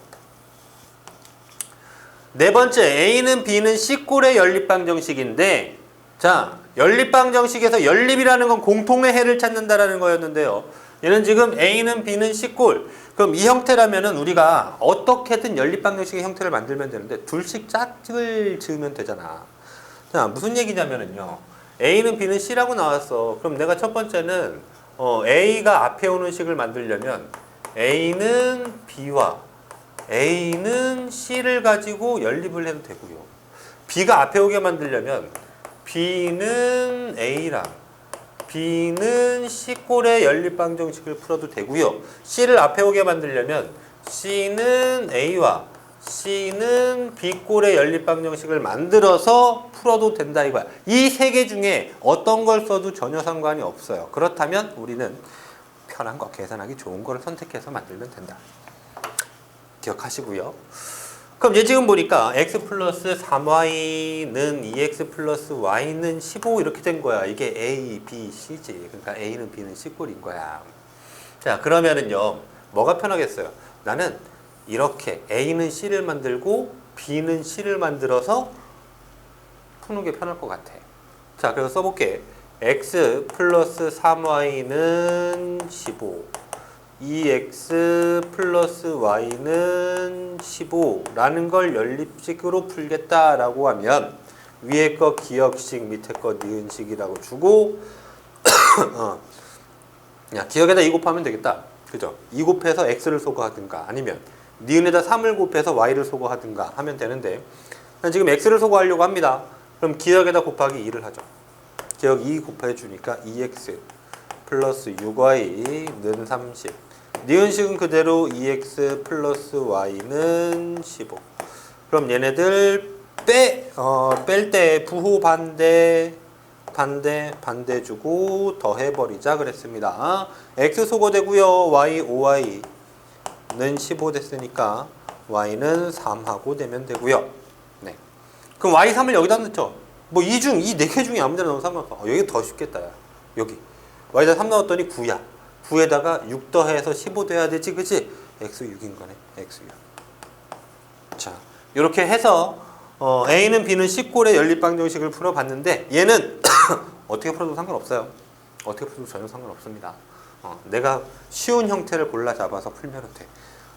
네 번째, A는 B는 C꼴의 연립방정식인데, 자, 연립방정식에서 연립이라는 건 공통의 해를 찾는다라는 거였는데요. 얘는 지금 A는 B는 C꼴. 그럼 이 형태라면은 우리가 어떻게든 연립방정식의 형태를 만들면 되는데 둘씩 짝을 지으면 되잖아. 자, 무슨 얘기냐면은요. A는 B는 C라고 나왔어. 그럼 내가 첫 번째는 A가 앞에 오는 식을 만들려면 A는 B와 A는 C를 가지고 연립을 해도 되고요. B가 앞에 오게 만들려면 B는 A랑 B는 C꼴의 연립방정식을 풀어도 되고요. C를 앞에 오게 만들려면 C는 A와 C는 B꼴의 연립방정식을 만들어서 풀어도 된다 이거야. 이 세 개 중에 어떤 걸 써도 전혀 상관이 없어요. 그렇다면 우리는 편한 거, 계산하기 좋은 거를 선택해서 만들면 된다. 기억하시고요. 그럼 얘 지금 보니까 x 플러스 3y는 2x 플러스 y는 15 이렇게 된 거야. 이게 a, b, c지. 그러니까 a는 b는 C꼴인 거야. 자, 그러면은요, 뭐가 편하겠어요? 나는 이렇게 a는 c를 만들고 b는 c를 만들어서 푸는 게 편할 것 같아. 자, 그래서 써볼게. x 플러스 3y는 15, 2x 플러스 y는 15라는 걸 연립식으로 풀겠다라고 하면 위에 거 기억식, 밑에 거 니은식이라고 주고 야, 기억에다 2 곱하면 되겠다. 그죠? 2 곱해서 x를 소거하든가 아니면 니은에다 3을 곱해서 y를 소거하든가 하면 되는데 난 지금 x를 소거하려고 합니다. 그럼 기억에다 곱하기 2를 하죠. 기억 2 곱해 주니까 2x 플러스 6y는 30. 니은식은 그대로 2x 플러스 y는 15. 그럼 얘네들 뺄 때 부호 반대 주고 더해버리자 그랬습니다. x 소거되고요. y 5y는 15 됐으니까 y는 3하고 되면 되고요. 네. 그럼 y3을 여기다 넣죠. 뭐 이 네 개 중에 아무 데나 넣으면 상관없어. 여기 더 쉽겠다. 야. 여기 y다 3 넣었더니 9야. 9에다가 6 더해서 15 돼야 되지, 그치? x 6인 거네. x 6. 자, 이렇게 해서 a는 b는 C꼴의 연립방정식을 풀어봤는데 얘는 어떻게 풀어도 상관없어요. 어떻게 풀어도 전혀 상관없습니다. 내가 쉬운 형태를 골라 잡아서 풀면 돼.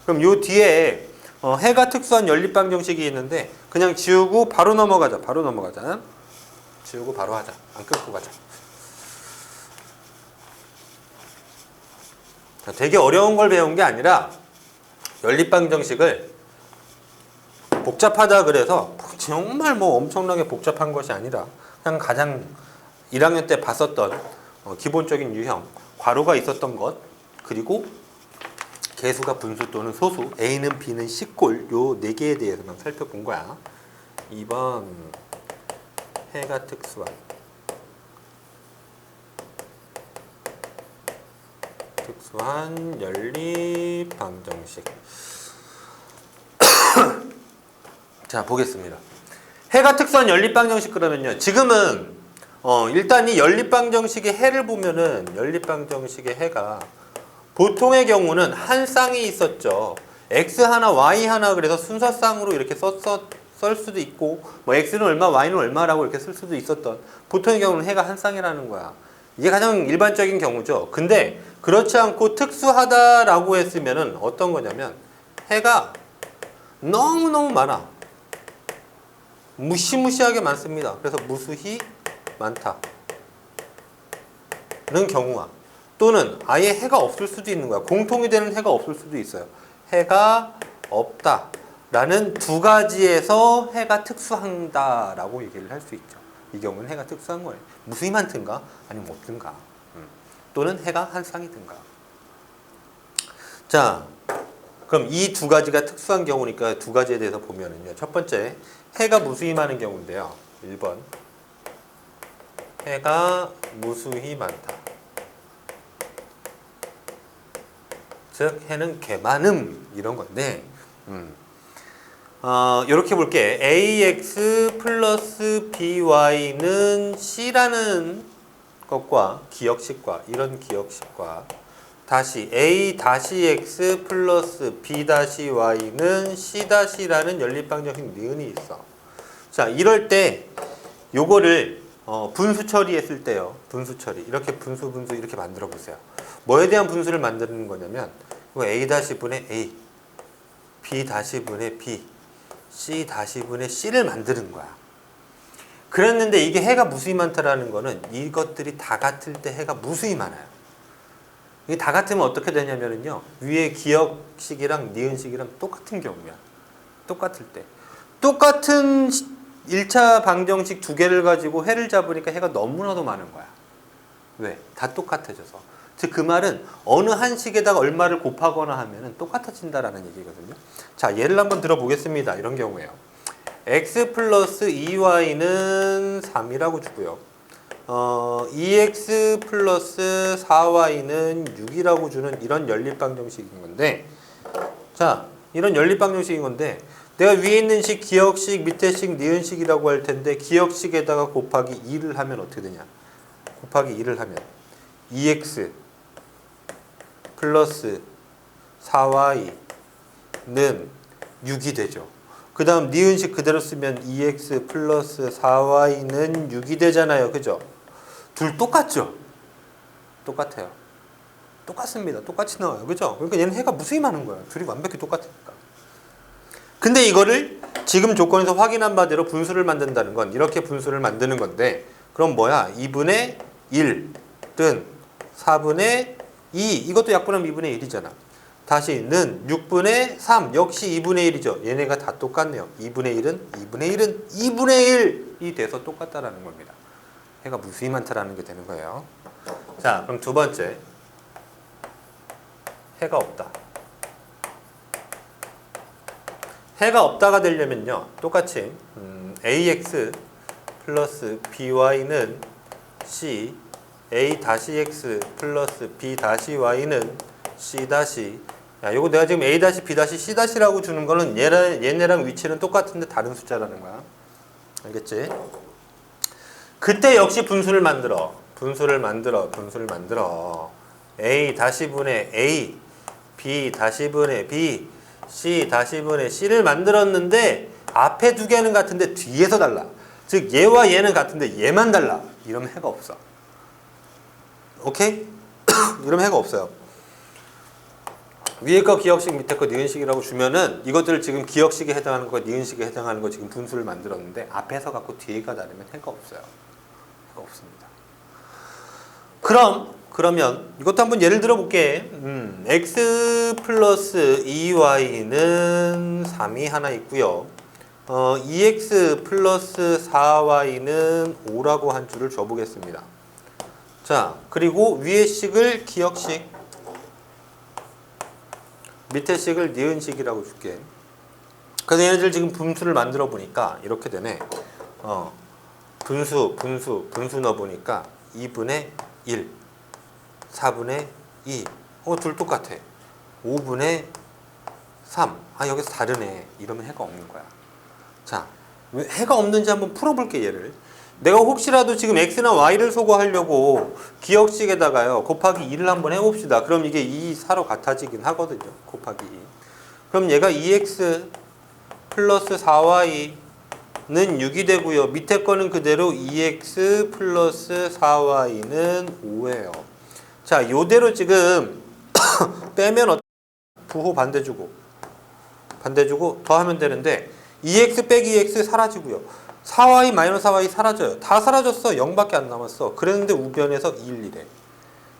그럼 요 뒤에 해가 특수한 연립방정식이 있는데 그냥 지우고 바로 넘어가자. 바로 넘어가자. 지우고 바로 하자. 안 끊고 가자. 되게 어려운 걸 배운 게 아니라 연립방정식을 복잡하다 그래서 정말 뭐 엄청나게 복잡한 것이 아니라 그냥 가장 1학년 때 봤었던 기본적인 유형, 괄호가 있었던 것, 그리고 개수가 분수 또는 소수, A는 B는 C꼴 요 4개에 대해서만 살펴본 거야. 2번 해가 특수한 연립방정식. 자, 보겠습니다. 해가 특수한 연립방정식 그러면요. 지금은 일단 이 연립방정식의 해를 보면은 연립방정식의 해가 보통의 경우는 한 쌍이 있었죠. x 하나, y 하나 그래서 순서쌍으로 이렇게 쓸 수도 있고 뭐 x는 얼마, y는 얼마라고 이렇게 쓸 수도 있었던 보통의 경우는 해가 한 쌍이라는 거야. 이게 가장 일반적인 경우죠. 근데 그렇지 않고 특수하다라고 했으면은 어떤 거냐면 해가 너무너무 많아. 무시무시하게 많습니다. 그래서 무수히 많다는 경우와 또는 아예 해가 없을 수도 있는 거야. 공통이 되는 해가 없을 수도 있어요. 해가 없다라는 두 가지에서 해가 특수한다라고 얘기를 할 수 있죠. 이 경우는 해가 특수한 거예요. 무수히 많든가 아니면 없든가 또는 해가 한 쌍이든가. 자, 그럼 이 두 가지가 특수한 경우니까 두 가지에 대해서 보면은요. 첫 번째, 해가 무수히 많은 경우인데요. 1번. 해가 무수히 많다. 즉, 해는 개많음 이런 건데 이렇게 볼게. ax 플러스 by는 c라는 것과 기억식과 이런 기억식과 다시 a 다시 x 플러스 b 다시 y는 c 다시라는 연립방정식 니은이 있어. 자, 이럴 때 요거를 분수 처리했을 때요. 분수 처리. 이렇게 분수 이렇게 만들어 보세요. 뭐에 대한 분수를 만드는 거냐면 이거 a 다시 분의 a, b 다시 분의 b, c 다시 분의 c를 만드는 거야. 그랬는데 이게 해가 무수히 많다라는 거는 이것들이 다 같을 때 해가 무수히 많아요. 이게 다 같으면 어떻게 되냐면요. 위에 기억식이랑 니은식이랑 똑같은 경우야. 똑같을 때. 똑같은 1차 방정식 두 개를 가지고 해를 잡으니까 해가 너무나도 많은 거야. 왜? 다 똑같아져서. 즉 그 말은 어느 한 식에다가 얼마를 곱하거나 하면은 똑같아진다라는 얘기거든요. 자, 예를 한번 들어보겠습니다. 이런 경우에요. x 플러스 2y는 3이라고 주고요. 2x 플러스 4y는 6이라고 주는 이런 연립방정식인 건데, 자, 이런 연립방정식인 건데 내가 위에 있는 식 기억식, 밑에 식 니은식이라고 할 텐데 기억식에다가 곱하기 2를 하면 어떻게 되냐? 곱하기 2를 하면 2x 플러스 4y는 6이 되죠. 그 다음 니은식 그대로 쓰면 2x 플러스 4y는 6이 되잖아요. 그죠? 둘 똑같죠? 똑같아요. 똑같습니다. 똑같이 나와요. 그죠? 그러니까 얘는 해가 무수히 많은 거예요. 둘이 완벽히 똑같으니까. 근데 이거를 지금 조건에서 확인한 바대로 분수를 만든다는 건 이렇게 분수를 만드는 건데, 그럼 뭐야? 2분의 1든 4분의 2, 이것도 약분하면 2분의 1이잖아. 다시는 6분의 3 역시 2분의 1이죠. 얘네가 다 똑같네요. 2분의 1은 2분의 1은 2분의 1이 돼서 똑같다라는 겁니다. 해가 무수히 많다라는 게 되는 거예요. 자, 그럼 두 번째. 해가 없다. 해가 없다가 되려면요. 똑같이 ax 플러스 by는 c, a 다시 x 플러스 b 다시 y는 c 다시. 야, 요거 내가 지금 a 다시 b 다시 c 다시라고 주는 거는 얘네랑 위치는 똑같은데 다른 숫자라는 거야. 알겠지? 그때 역시 분수를 만들어. 분수를 만들어. A 다시 분의 A, B 다시 분의 B, C 다시 분의 C를 만들었는데 앞에 두 개는 같은데 뒤에서 달라. 즉 얘와 얘는 같은데 얘만 달라. 이러면 해가 없어. 오케이? 이러면 해가 없어요. 위에 거 기억식, 밑에 거 니은식이라고 주면은 이것들을 지금 기억식에 해당하는 거, 니은식에 해당하는 거 지금 분수를 만들었는데 앞에서 갖고 뒤에가 다르면 해가 없어요. 해가 없습니다. 그러면 이것도 한번 예를 들어 볼게. x 플러스 2y는 3이 하나 있고요. 2x 플러스 4y는 5라고 한 줄을 줘보겠습니다. 자, 그리고 위의 식을 기억식, 밑에 식을 니은식이라고 줄게. 그래서 얘네들 지금 분수를 만들어 보니까 이렇게 되네. 분수 넣어보니까 2분의 1, 4분의 2. 둘 똑같아. 5분의 3. 여기서 다르네. 이러면 해가 없는 거야. 자, 왜 해가 없는지 한번 풀어볼게, 얘를. 내가 혹시라도 지금 x나 y를 소거하려고 기억식에다가요 곱하기 2를 한번 해봅시다. 그럼 이게 2, 4로 같아지긴 하거든요. 곱하기 2. 그럼 얘가 2x 플러스 4y는 6이 되고요. 밑에 거는 그대로 2x 플러스 4y는 5예요. 자, 요대로 지금 빼면 부호 반대 주고 더하면 되는데 2x 빼기 2x 사라지고요. 4y 마이너스 4y 사라져요. 다 사라졌어. 0밖에 안 남았어. 그랬는데 우변에서 2, 1, 1에.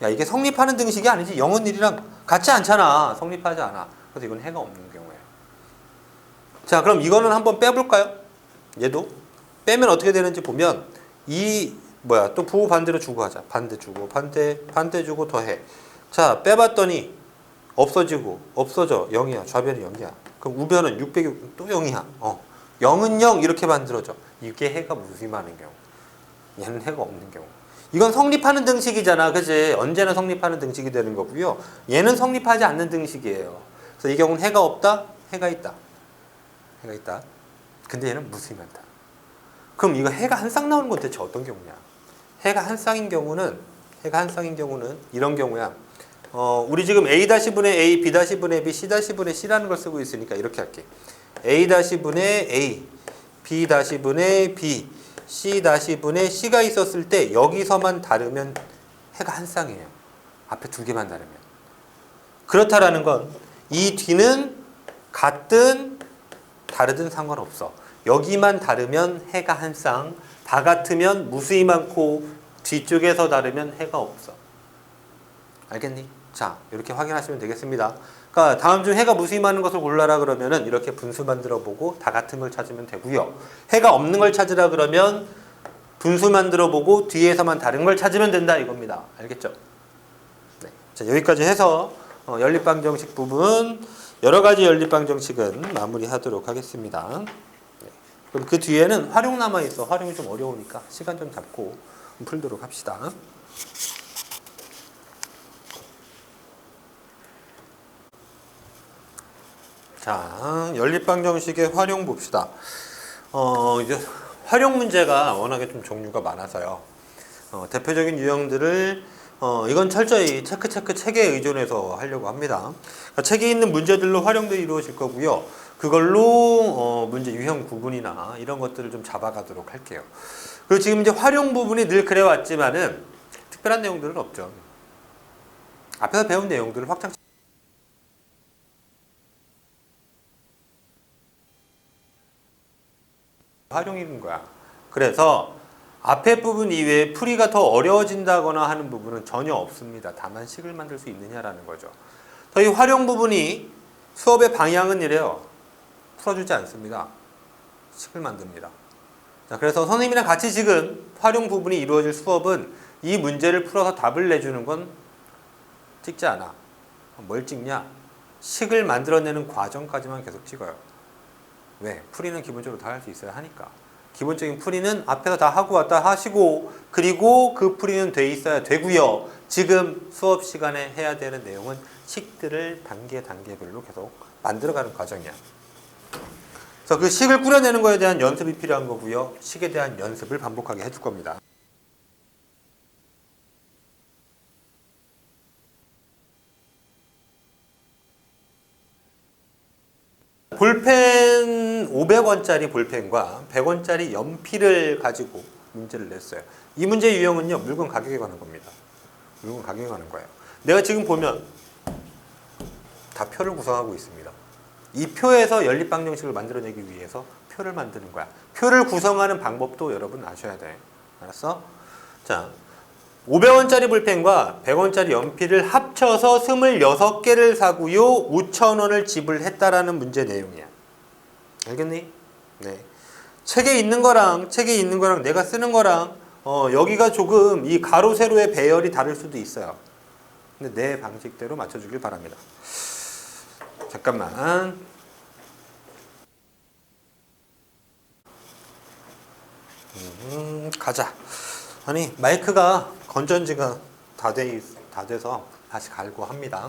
야, 이게 성립하는 등식이 아니지. 0은 1이랑 같지 않잖아. 성립하지 않아. 그래서 이건 해가 없는 경우예요. 자, 그럼 이거는 한번 빼볼까요? 얘도 빼면 어떻게 되는지 보면 또 부호 반대로 주고 하자. 반대 주고 반대 주고 더해. 자, 빼봤더니 없어져. 0이야. 좌변이 0이야. 그럼 우변은 6 빼기 6, 또 0이야. 0은 0 이렇게 만들어져. 이게 해가 무심하는 경우. 얘는 해가 없는 경우. 이건 성립하는 등식이잖아. 그치? 언제나 성립하는 등식이 되는 거고요. 얘는 성립하지 않는 등식이에요. 그래서 이 경우는 해가 없다? 해가 있다. 근데 얘는 무수히 많다. 그럼 이거 해가 한 쌍 나오는 건 대체 어떤 경우냐? 해가 한 쌍인 경우는 이런 경우야. 우리 지금 A-분의 A, B-분의 B, C-분의 C라는 걸 쓰고 있으니까 이렇게 할게. A-분의 A, B-분의 B, C-분의 C가 있었을 때 여기서만 다르면 해가 한 쌍이에요. 앞에 두 개만 다르면. 그렇다라는 건 이 뒤는 같든 다르든 상관없어. 여기만 다르면 해가 한 쌍, 다 같으면 무수히 많고 뒤쪽에서 다르면 해가 없어. 알겠니? 자, 이렇게 확인하시면 되겠습니다. 그러니까 다음 중 해가 무수히 많은 것을 골라라 그러면은 이렇게 분수 만들어 보고 다 같은 걸 찾으면 되고요. 해가 없는 걸 찾으라 그러면 분수 만들어 보고 뒤에서만 다른 걸 찾으면 된다 이겁니다. 알겠죠? 네. 자, 여기까지 해서 연립방정식 부분 여러 가지 연립방정식은 마무리하도록 하겠습니다. 네. 그럼 그 뒤에는 활용 남아 있어. 활용이 좀 어려우니까 시간 좀 잡고 풀도록 합시다. 자, 연립방정식의 활용 봅시다. 이제 활용 문제가 워낙에 좀 종류가 많아서요. 대표적인 유형들을 이건 철저히 체크 책에 의존해서 하려고 합니다. 그러니까 책에 있는 문제들로 활용도 이루어질 거고요. 그걸로 문제 유형 구분이나 이런 것들을 좀 잡아가도록 할게요. 그리고 지금 이제 활용 부분이 늘 그래왔지만은 특별한 내용들은 없죠. 앞에서 배운 내용들을 확장 활용인 거야. 그래서 앞에 부분 이외에 풀이가 더 어려워진다거나 하는 부분은 전혀 없습니다. 다만 식을 만들 수 있느냐라는 거죠. 이 활용 부분이 수업의 방향은 이래요. 풀어주지 않습니다. 식을 만듭니다. 자, 그래서 선생님이랑 같이 지금 활용 부분이 이루어질 수업은 이 문제를 풀어서 답을 내주는 건 찍지 않아. 뭘 찍냐? 식을 만들어내는 과정까지만 계속 찍어요. 왜? 풀이는 기본적으로 다 할 수 있어야 하니까. 기본적인 풀이는 앞에서 다 하고 왔다 하시고 그리고 그 풀이는 돼 있어야 되고요. 지금 수업 시간에 해야 되는 내용은 식들을 단계별로 계속 만들어가는 과정이야. 그래서 그 식을 꾸려내는 거에 대한 연습이 필요한 거고요. 식에 대한 연습을 반복하게 해줄 겁니다. 볼펜 500원짜리 볼펜과 100원짜리 연필을 가지고 문제를 냈어요. 이 문제의 유형은요, 물건 가격에 관한 겁니다. 물건 가격에 관한 거예요. 내가 지금 보면 다 표를 구성하고 있습니다. 이 표에서 연립방정식을 만들어내기 위해서 표를 만드는 거야. 표를 구성하는 방법도 여러분 아셔야 돼. 알았어? 자, 500원짜리 볼펜과 100원짜리 연필을 합쳐서 26개를 사고요. 5,000원을 지불했다라는 문제 내용이야. 알겠니? 네. 책에 있는 거랑 내가 쓰는 거랑 여기가 조금 이 가로 세로의 배열이 다를 수도 있어요. 근데 내 방식대로 맞춰주길 바랍니다. 잠깐만. 가자. 아니 마이크가 건전지가 다 돼서 다시 갈고 합니다.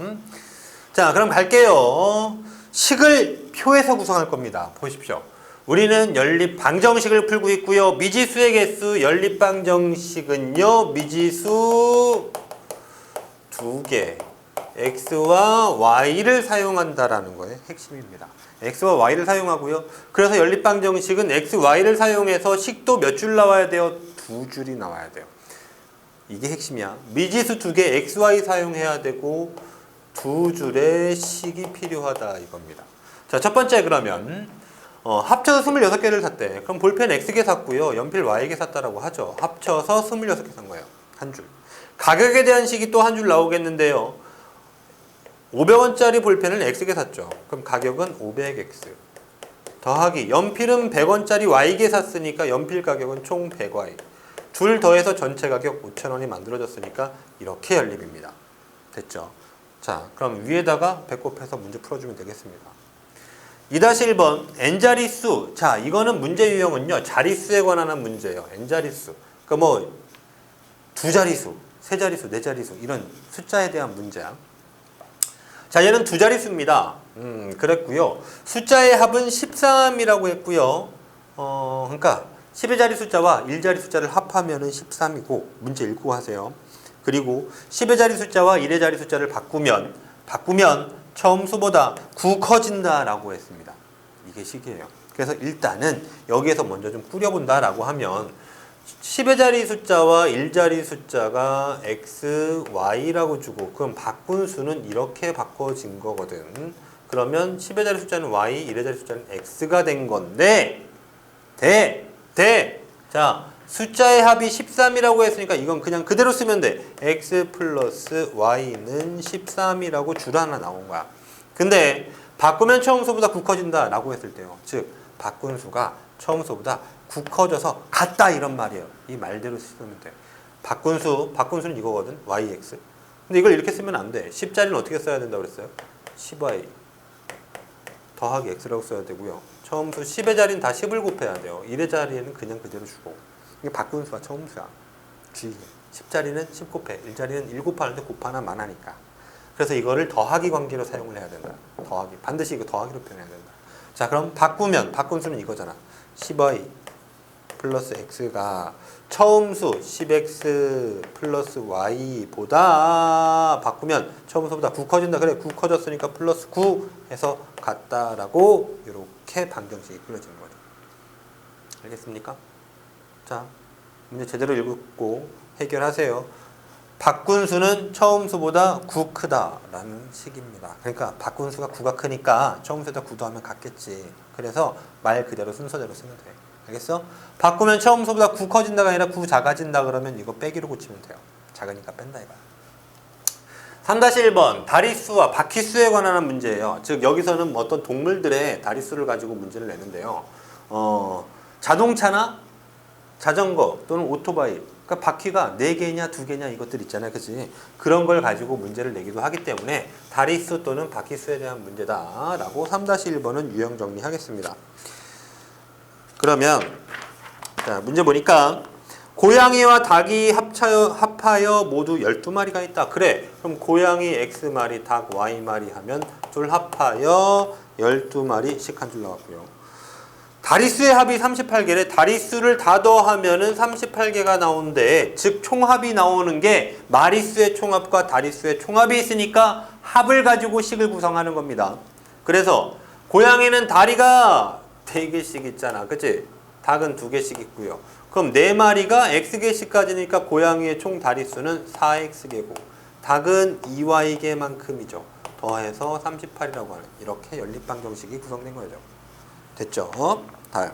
자, 그럼 갈게요. 식을 표에서 구성할 겁니다. 보십시오. 우리는 연립방정식을 풀고 있고요. 미지수의 개수 연립방정식은요, 미지수 2개 x와 y를 사용한다라는 거예요. 핵심입니다. x와 y를 사용하고요. 그래서 연립방정식은 x, y를 사용해서 식도 몇 줄 나와야 돼요? 2줄이 나와야 돼요. 이게 핵심이야. 미지수 2개 x, y 사용해야 되고 2줄의 식이 필요하다 이겁니다. 자, 첫 번째 그러면 합쳐서 26개를 샀대. 그럼 볼펜 x개 샀고요. 연필 y개 샀다라고 하죠. 합쳐서 26개 산 거예요. 한 줄. 가격에 대한 식이 또 한 줄 나오겠는데요. 500원짜리 볼펜을 x개 샀죠. 그럼 가격은 500x. 더하기 연필은 100원짜리 y개 샀으니까 연필 가격은 총 100y. 둘 더해서 전체 가격 5,000원이 만들어졌으니까 이렇게 연립입니다. 됐죠? 자, 그럼 위에다가 배꼽해서 문제 풀어주면 되겠습니다. 2-1번 n자리수. 자, 이거는 문제 유형은요, 자리수에 관한 문제예요. n자리수. 그러니까 뭐 두 자리수, 세 자리수, 네 자리수 이런 숫자에 대한 문제야. 자, 얘는 두 자릿수입니다. 그랬고요. 숫자의 합은 13이라고 했고요. 그러니까 10의 자리 숫자와 1자리 숫자를 합하면은 13이고 문제 읽고 하세요. 그리고 10의 자리 숫자와 1의 자리 숫자를 바꾸면 처음 수보다 9 커진다라고 했습니다. 이게 식이에요. 그래서 일단은 여기에서 먼저 좀 꾸려본다라고 하면 10의 자리 숫자와 1자리 숫자가 x, y라고 주고 그럼 바꾼 수는 이렇게 바꿔진 거거든. 그러면 10의 자리 숫자는 y, 1의 자리 숫자는 x가 된 건데 자, 숫자의 합이 13이라고 했으니까 이건 그냥 그대로 쓰면 돼. x 플러스 y는 13이라고 줄 하나 나온 거야. 근데 바꾸면 처음 수보다 9 커진다 라고 했을 때요. 즉 바꾼 수가 처음 수보다 9 커져서 같다 이런 말이에요. 이 말대로 쓰면 돼. 바꾼 수는 이거거든. yx. 근데 이걸 이렇게 쓰면 안 돼. 10자리는 어떻게 써야 된다고 그랬어요? 10y 더하기 x라고 써야 되고요. 처음 수 10의 자리는 다 10을 곱해야 돼요. 1의 자리에는 그냥 그대로 주고. 이게 바꾼 수가 처음 수야. 10자리는 10 곱해. 1자리는 1 곱하는데 곱하나만 하니까. 그래서 이거를 더하기 관계로 사용을 해야 된다. 더하기. 반드시 이거 더하기로 표현해야 된다. 자, 그럼 바꾼 수는 이거잖아. 10y 플러스 x가 처음 수 10x 플러스 y보다 바꾸면 처음 수보다 9 커진다. 그래, 9 커졌으니까 플러스 9 해서 같다라고 이렇게 방정식이 그려지는 거죠. 알겠습니까? 자, 문제 제대로 읽고 해결하세요. 바꾼 수는 처음 수보다 9 크다라는 식입니다. 그러니까 바꾼 수가 9가 크니까 처음 수보다 9 더하면 같겠지. 그래서 말 그대로 순서대로 쓰면 돼. 알겠어? 바꾸면 처음 수보다 9 커진다가 아니라 9 작아진다 그러면 이거 빼기로 고치면 돼요. 작으니까 뺀다 이거야. 3-1번 다리수와 바퀴수에 관한 문제예요. 즉 여기서는 어떤 동물들의 다리수를 가지고 문제를 내는데요. 자동차나 자전거 또는 오토바이, 그러니까 바퀴가 4개냐 2개냐 이것들 있잖아요. 그치? 그런 걸 가지고 문제를 내기도 하기 때문에 다리수 또는 바퀴수에 대한 문제다 라고 3-1번은 유형 정리하겠습니다. 그러면 자, 문제 보니까 고양이와 닭이 합하여 모두 12마리가 있다. 그래, 그럼 고양이 X마리, 닭 Y마리 하면 둘 합하여 12마리씩 한 줄 나왔고요. 다리수의 합이 38개래. 다리수를 다 더하면은 38개가 나오는데, 즉 총합이 나오는 게 마리수의 총합과 다리수의 총합이 있으니까 합을 가지고 식을 구성하는 겁니다. 그래서 고양이는 다리가 4개씩 있잖아. 그치? 닭은 2개씩 있고요. 그럼 4마리가 x개씩까지니까 고양이의 총 다리수는 4x개고 닭은 2y개만큼이죠. 더해서 38이라고 하는 이렇게 연립방정식이 구성된 거죠. 됐죠? 다음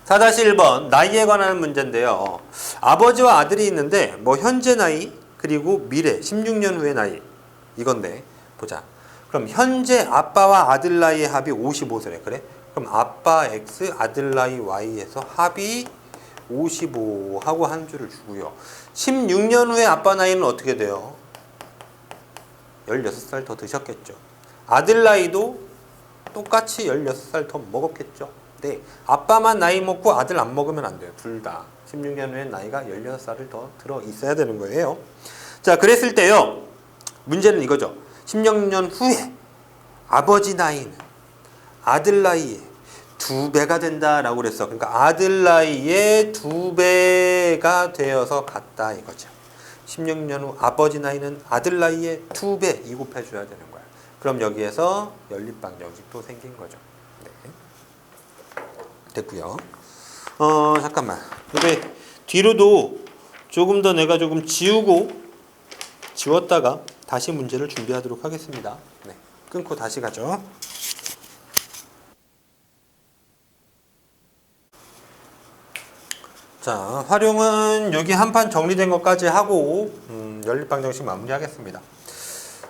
4-1번 나이에 관한 문제인데요. 아버지와 아들이 있는데 뭐 현재 나이 그리고 미래 16년 후의 나이 이건데 보자. 그럼 현재 아빠와 아들 나이의 합이 55세래. 그래? 그럼 아빠 X 아들 나이 Y에서 합이 55 하고 한 줄을 주고요. 16년 후에 아빠 나이는 어떻게 돼요? 16살 더 드셨겠죠. 아들 나이도 똑같이 16살 더 먹었겠죠. 네, 아빠만 나이 먹고 아들 안 먹으면 안 돼요. 둘 다. 16년 후에 나이가 16살을 더 들어 있어야 되는 거예요. 자, 그랬을 때요. 문제는 이거죠. 16년 후에 아버지 나이는 아들 나이에 2배가 된다라고 그랬어. 그러니까 아들 나이에 2배가 되어서 같다 이거죠. 16년 후 아버지 나이는 아들 나이에 2배 이곱해줘야 되는 거야. 그럼 여기에서 연립방정식도 생긴 거죠. 네. 됐고요. 잠깐만. 근데 뒤로도 조금 더 내가 조금 지웠다가 다시 문제를 준비하도록 하겠습니다. 네. 끊고 다시 가죠. 자, 활용은 여기 한 판 정리된 것까지 하고 연립방정식 마무리하겠습니다.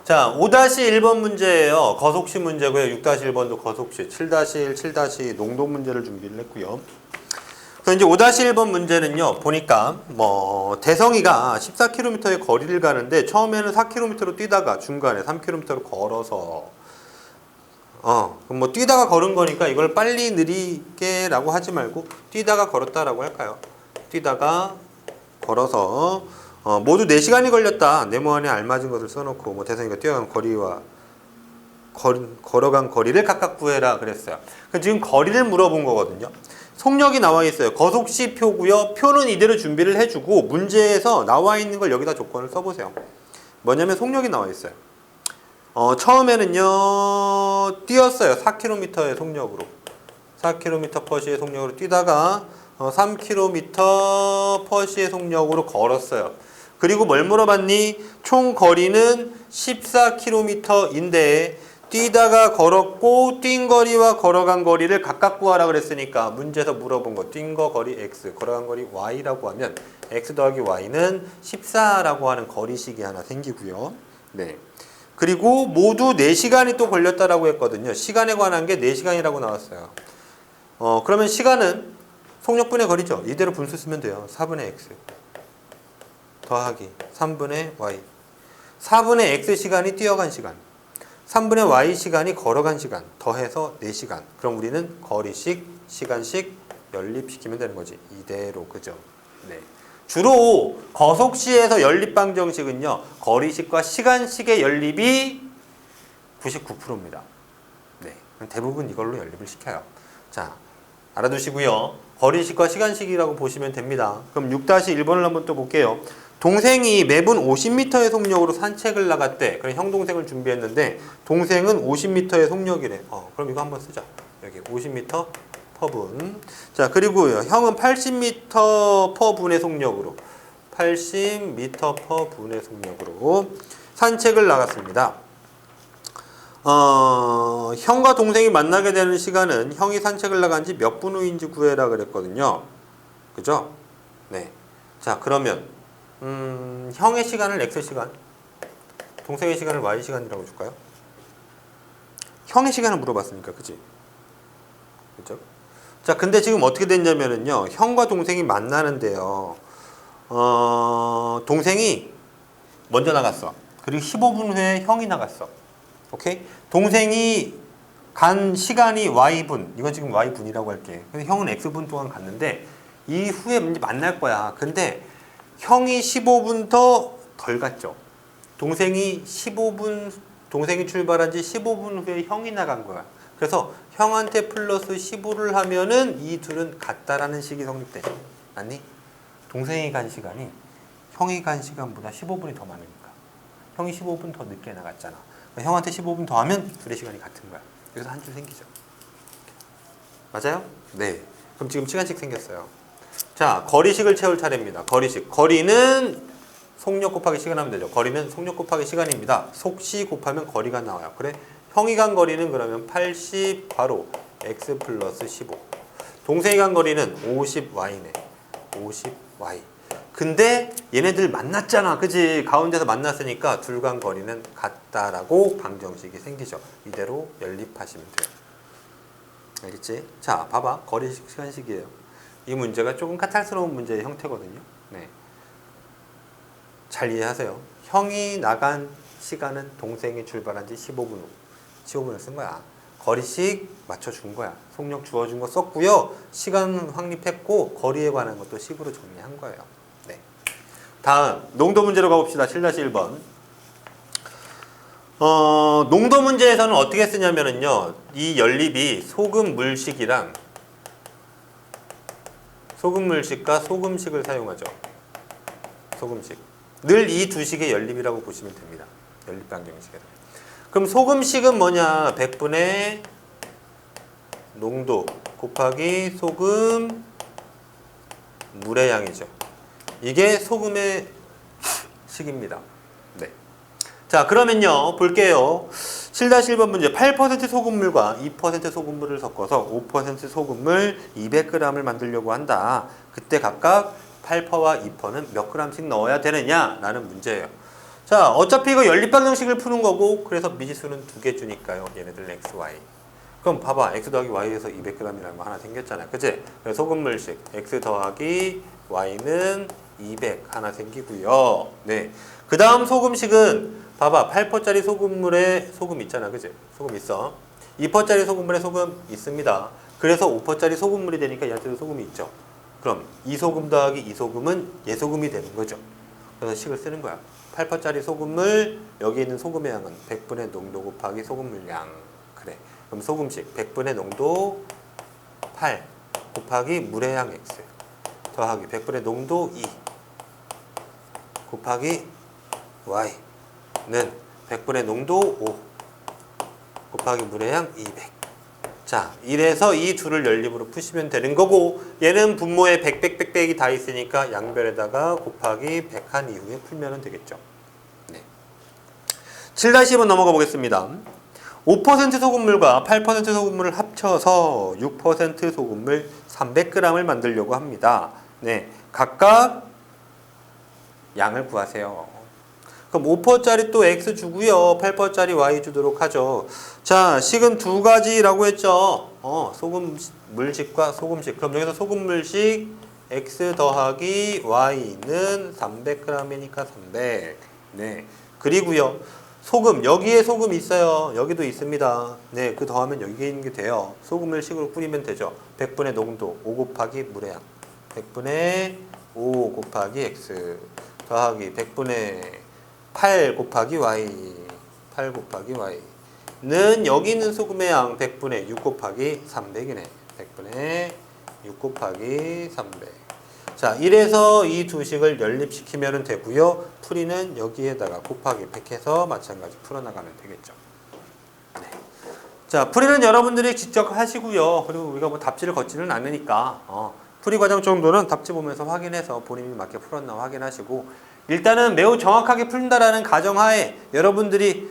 자, 5-1번 문제예요. 거속시 문제고요. 6-1번도 거속시, 7-1, 7- 농도 문제를 준비를 했고요. 그래서 이제 5-1번 문제는요. 보니까 뭐 대성이가 14km의 거리를 가는데 처음에는 4km로 뛰다가 중간에 3km로 걸어서 그럼 뭐 뛰다가 걸은 거니까 이걸 빨리 느리게라고 하지 말고 뛰다가 걸었다라고 할까요? 뛰다가 걸어서 모두 4시간이 걸렸다. 네모안에 알맞은 것을 써놓고 뭐 대성이가 뛰어간 거리와 걸어간 거리를 각각 구해라 그랬어요. 지금 거리를 물어본 거거든요. 속력이 나와 있어요. 거속시 표고요. 표는 이대로 준비를 해주고 문제에서 나와 있는 걸 여기다 조건을 써보세요. 뭐냐면 속력이 나와 있어요. 처음에는요 뛰었어요. 4km의 속력으로 4km/s의 속력으로 뛰다가 3km/s의 속력으로 걸었어요. 그리고 뭘 물어봤니? 총 거리는 14km인데 뛰다가 걸었고 뛴 거리와 걸어간 거리를 각각 구하라 그랬으니까 문제에서 물어본 거 뛴 거 거리 x, 걸어간 거리 y라고 하면 x 더하기 y는 14라고 하는 거리식이 하나 생기고요. 네. 그리고 모두 4시간이 또 걸렸다라고 했거든요. 시간에 관한 게 4시간이라고 나왔어요. 그러면 시간은 속력분의 거리죠. 이대로 분수 쓰면 돼요. 4분의 x 더하기 3분의 y 4분의 x 시간이 뛰어간 시간 3분의 y 시간이 걸어간 시간 더해서 4시간. 그럼 우리는 거리식, 시간식 연립시키면 되는 거지. 이대로. 그죠? 네. 주로 거속시에서 연립방정식은요. 거리식과 시간식의 연립이 99%입니다. 네. 대부분 이걸로 연립을 시켜요. 자, 알아두시고요. 거리식과 시간식이라고 보시면 됩니다. 그럼 6-1번을 한번 또 볼게요. 동생이 매분 50m의 속력으로 산책을 나갔대. 그럼 형 동생을 준비했는데 동생은 50m의 속력이래. 그럼 이거 한번 쓰자. 여기 50m per 분. 자, 그리고요. 형은 80m per 분의 속력으로 80m per 분의 속력으로 산책을 나갔습니다. 형과 동생이 만나게 되는 시간은 형이 산책을 나간 지 몇 분 후인지 구해라 그랬거든요. 그죠? 네. 자, 그러면 형의 시간을 X시간, 동생의 시간을 Y시간이라고 줄까요? 형의 시간을 물어봤으니까, 그치? 그죠? 자, 근데 지금 어떻게 됐냐면은요, 형과 동생이 만나는데요, 동생이 먼저 나갔어. 그리고 15분 후에 형이 나갔어. 오케이? 동생이 간 시간이 Y분, 이건 지금 Y분이라고 할게. 근데 형은 X분 동안 갔는데, 이후에 만날 거야. 근데 형이 15분 더 덜 갔죠. 동생이 출발한 지 15분 후에 형이 나간 거야. 그래서 형한테 플러스 15를 하면은 이 둘은 같다라는 식이 성립돼. 맞니? 동생이 간 시간이 형이 간 시간보다 15분이 더 많으니까. 형이 15분 더 늦게 나갔잖아. 형한테 15분 더 하면 둘의 시간이 같은 거야. 여기서 한 줄 생기죠. 맞아요? 네. 그럼 지금 시간씩 생겼어요. 자, 거리식을 채울 차례입니다. 거리식. 거리는 속력 곱하기 시간 하면 되죠. 거리는 속력 곱하기 시간입니다. 속시 곱하면 거리가 나와요. 그래? 형이 간 거리는 그러면 80 바로 x 플러스 15. 동생이 간 거리는 50y네. 50y. 근데 얘네들 만났잖아. 그지? 가운데서 만났으니까 둘 간 거리는 같다라고 방정식이 생기죠. 이대로 연립하시면 돼요. 알겠지? 자, 봐봐. 거리식 시간식이에요. 이 문제가 조금 까탈스러운 문제의 형태거든요. 네. 잘 이해하세요. 형이 나간 시간은 동생이 출발한 지 15분 후. 15분을 쓴 거야. 거리식 맞춰준 거야. 속력 주어준 거 썼고요. 시간 확립했고 거리에 관한 것도 식으로 정리한 거예요. 네. 다음 농도 문제로 가봅시다. 7-1번. 농도 문제에서는 어떻게 쓰냐면은요. 이 연립이 소금물식이랑 소금물식과 소금식을 사용하죠. 소금식. 늘 이 두 식의 연립이라고 보시면 됩니다. 연립 방정식에서. 그럼 소금식은 뭐냐? 100분의 농도 곱하기 소금 물의 양이죠. 이게 소금의 식입니다. 네. 자, 그러면요. 볼게요. 7-1번 문제. 8% 소금물과 2% 소금물을 섞어서 5% 소금물 200g을 만들려고 한다. 그때 각각 8%와 2%는 몇 g씩 넣어야 되느냐? 라는 문제예요. 자, 어차피 이거 연립방정식을 푸는 거고, 그래서 미지수는 두 개 주니까요. 얘네들 x, y. 그럼 봐봐. x 더하기 y에서 200g이라는 거 하나 생겼잖아요. 그치? 그래서 소금물식 x 더하기 y는 200 하나 생기고요. 네. 그 다음 소금식은 봐봐. 8%짜리 소금물에 소금 있잖아. 그치? 소금 있어. 2%짜리 소금물에 소금 있습니다. 그래서 5%짜리 소금물이 되니까 얘한테도 소금이 있죠. 그럼 이소금 더하기 이소금은 예소금이 되는 거죠. 그래서 식을 쓰는 거야. 8%짜리 소금물, 여기 있는 소금의 양은 100분의 농도 곱하기 소금물 양. 그래. 그럼 소금식 100분의 농도 8 곱하기 물의 양 x 더하기 100분의 농도 2 곱하기 y는 100분의 농도 5 곱하기 물의 양 200. 자, 이래서 이 둘을 연립으로 푸시면 되는 거고, 얘는 분모에 100, 100이 다 있으니까 양변에다가 곱하기 100한 이후에 풀면 되겠죠. 네. 7-10번 넘어가 보겠습니다. 5% 소금물과 8% 소금물을 합쳐서 6% 소금물 300g을 만들려고 합니다. 네, 각각 양을 구하세요. 그럼 5%짜리 또 x 주고요. 8%짜리 y 주도록 하죠. 자, 식은 두 가지라고 했죠. 소금물식과 소금식. 그럼 여기서 소금물식 x 더하기 y는 300g이니까 300. 네. 그리고요. 소금, 여기에 소금 있어요. 여기도 있습니다. 네, 그 더하면 여기에 있는 게 돼요. 소금을 식으로 뿌리면 되죠. 100분의 농도 5 곱하기 물의 양. 100분의 5 곱하기 x 더하기 100분의 8 곱하기 y. 8 곱하기 y는 여기 있는 소금의 양 100분의 6 곱하기 300이네. 100분의 6 곱하기 300. 자, 이래서 이 두 식을 연립시키면 되고요. 풀이는 여기에다가 곱하기 100 해서 마찬가지 풀어나가면 되겠죠. 네. 자, 풀이는 여러분들이 직접 하시고요. 그리고 우리가 뭐 답지를 걷지는 않으니까 풀이 과정 정도는 답지 보면서 확인해서 본인이 맞게 풀었나 확인하시고, 일단은 매우 정확하게 풀린다라는 가정하에 여러분들이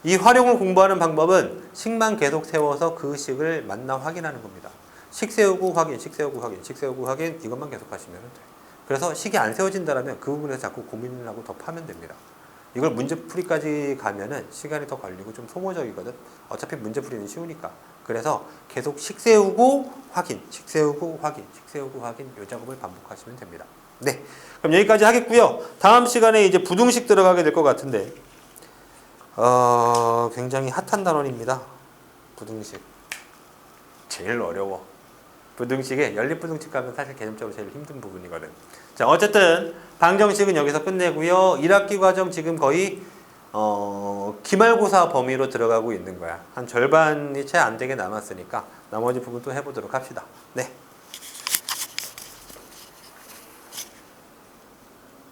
이 활용을 공부하는 방법은 식만 계속 세워서 그 식을 맞나 확인하는 겁니다. 식 세우고 확인, 식 세우고 확인, 식 세우고 확인, 이것만 계속 하시면 돼요. 그래서 식이 안 세워진다면 그 부분에서 자꾸 고민을 하고 더 파면 됩니다. 이걸 문제풀이까지 가면은 시간이 더 걸리고 좀 소모적이거든. 어차피 문제풀이는 쉬우니까. 그래서 계속 식 세우고 확인, 식 세우고 확인, 식 세우고 확인, 이 작업을 반복하시면 됩니다. 네, 그럼 여기까지 하겠고요. 다음 시간에 이제 부등식 들어가게 될 것 같은데, 굉장히 핫한 단원입니다. 부등식. 제일 어려워. 부등식에 연립부등식 가면 사실 개념적으로 제일 힘든 부분이거든. 자, 어쨌든 방정식은 여기서 끝내고요. 1학기 과정 지금 거의 기말고사 범위로 들어가고 있는 거야. 한 절반이 채 안 되게 남았으니까 나머지 부분 또 해보도록 합시다. 네.